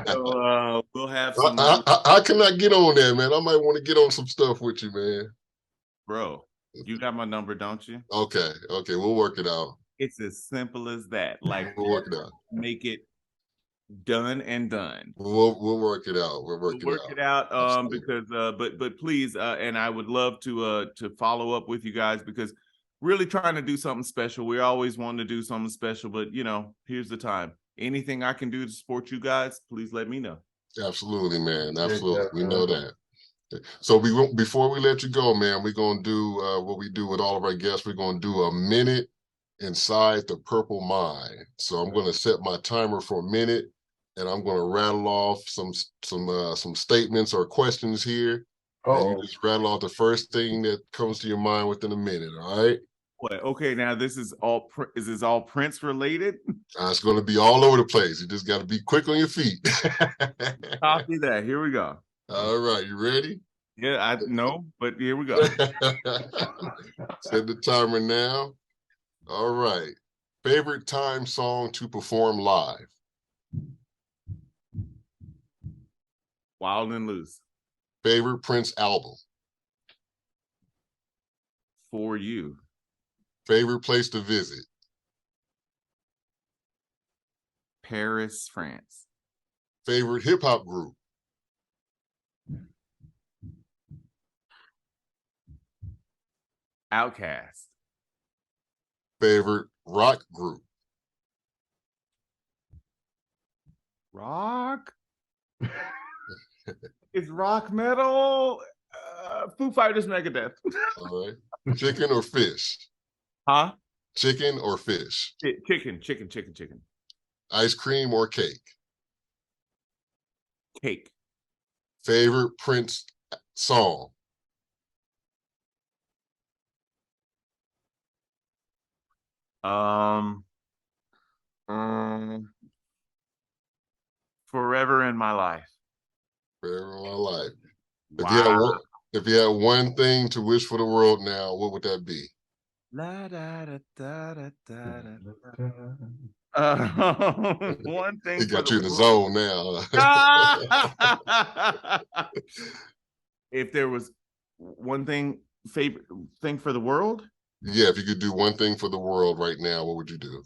So we'll have some. I cannot get on there, man. I might want to get on some stuff with you, man. Bro, you got my number, don't you? Okay, we'll work it out. It's as simple as that. Like, We'll work it out. make it done and done. We'll work it out. We'll work it out. Because but please, and I would love to follow up with you guys, because really trying to do something special. We always want to do something special, but here's the time. Anything I can do to support you guys, please let me know. Absolutely, man. Absolutely. We know that. So before we let you go, man, we're gonna do what we do with all of our guests. We're gonna do a minute inside the Purple Mind. So I'm gonna set my timer for a minute, and I'm gonna rattle off some statements or questions here. And you just rattle off the first thing that comes to your mind within a minute. All right. What? Okay, now this is all Prince related? It's going to be all over the place. You just got to be quick on your feet. Copy that. Here we go. All right, you ready? Yeah, I know, but here we go. Set the timer now. All right. Favorite time song to perform live? Wild and Loose. Favorite Prince album? For You. Favorite place to visit? Paris, France. Favorite hip hop group? Outkast. Favorite rock group? Rock? It's rock metal. Foo Fighters, Megadeth. All right. Chicken or fish? Huh? Chicken or fish? Chicken. Ice cream or cake? Cake. Favorite Prince song? Forever in My Life. Forever in My Life. Wow. If you had one thing to wish for the world now, what would that be? La, da, da, da, da, da, da. One thing. He got you in the zone now. If there was one thing, favorite thing for the world? Yeah, if you could do one thing for the world right now, what would you do?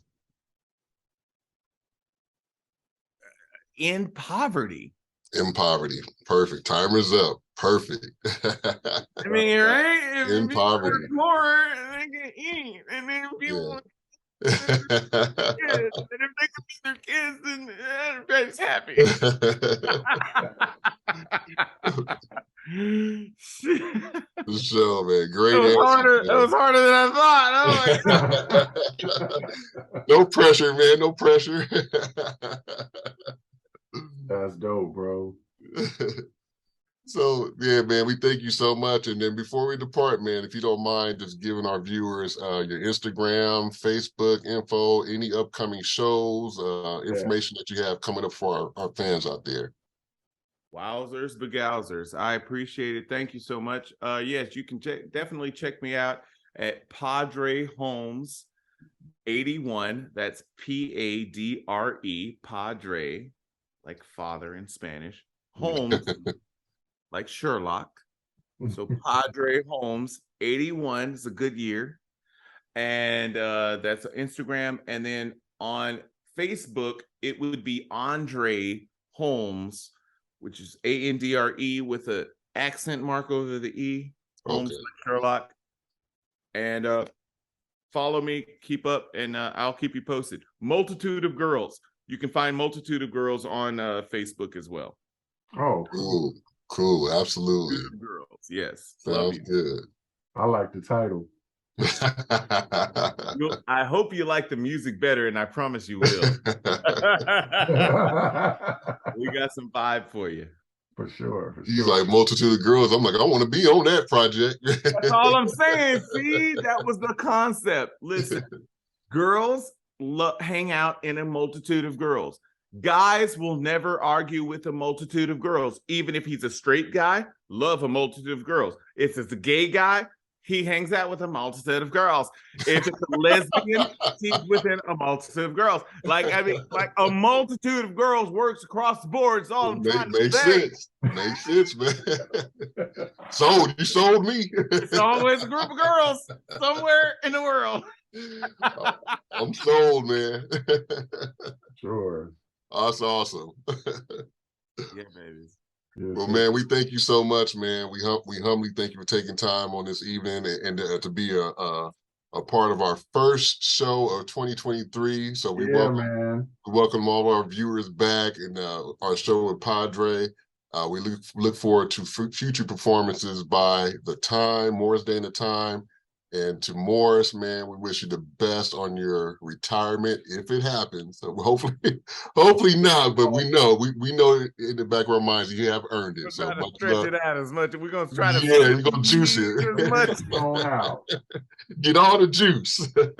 End poverty. In poverty. Perfect. Timer's up. Perfect. I mean, right? In poverty. More, they can eat, and then people. And if they can feed their kids, then everybody's happy. For sure, man. Great answer. That was harder than I thought. Oh, no pressure, man. No pressure. That's dope, bro. So, yeah, man, we thank you so much. And then before we depart, man, if you don't mind just giving our viewers your Instagram, Facebook info, any upcoming shows, information that you have coming up for our fans out there. Wowzers, begouzers. I appreciate it. Thank you so much. Yes, you can definitely check me out at PaDre Holmes 81. That's PaDre, PaDre, like father in Spanish. Holmes, like Sherlock. So PaDre Holmes 81 is a good year. And that's Instagram. And then on Facebook, it would be Andre Holmes, which is Andre with an accent mark over the E. Holmes, like Sherlock. And follow me, keep up, and I'll keep you posted. Multitude of Girls. You can find Multitude of Girls on Facebook as well. Oh, cool. Absolutely. Girls, yes. Sounds good. I like the title. I hope you like the music better, and I promise you will. We got some vibe for you. For sure. He's like Multitude of Girls. I'm like, I want to be on that project. That's all I'm saying. See, that was the concept. Listen, girls hang out in a multitude of girls. Guys will never argue with a multitude of girls. Even if he's a straight guy, love a multitude of girls. If it's a gay guy, he hangs out with a multitude of girls. If it's a lesbian, he's within a multitude of girls. Like, I mean, like a multitude of girls works across the board. It's all I'm trying to say. Sense. Makes sense, man. You sold me. It's always a group of girls somewhere in the world. I'm sold, man. Sure. That's awesome. Yeah, baby. Well, man, we thank you so much, man. We humbly thank you for taking time on this evening and to be a part of our first show of 2023. So we welcome all of our viewers back in our show with PaDre. We look forward to future performances by the time, Morris Day and the Time. And to Morris, man, we wish you the best on your retirement if it happens. So hopefully not, but we know in the back of our minds you have earned it. So much stretch it out as much. We're gonna try to we're gonna juice it as much. Out. Get all the juice. We're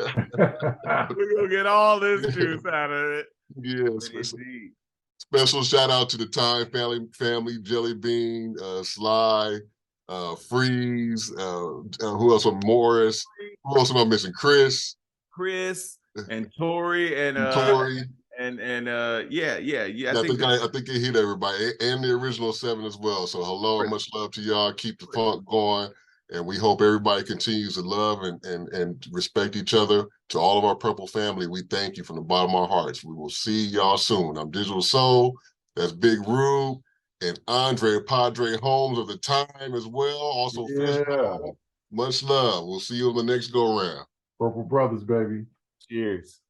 gonna get all this juice out of it. Yes. Special shout out to the Time family, Jelly Bean, Sly. Freeze, who else? Morris. Who else am I missing? Chris and Tori and Tori and yeah. I think it hit everybody and the original 7 as well. So hello, much love to y'all. Keep the funk going, and we hope everybody continues to love and respect each other. To all of our Purple family, we thank you from the bottom of our hearts. We will see y'all soon. I'm Digital Soul. That's Big Rube. And Andre, PaDre Holmes of the Time as well. Also, Fishbone. Much love. We'll see you on the next go-round. Purple Brothas, baby. Cheers.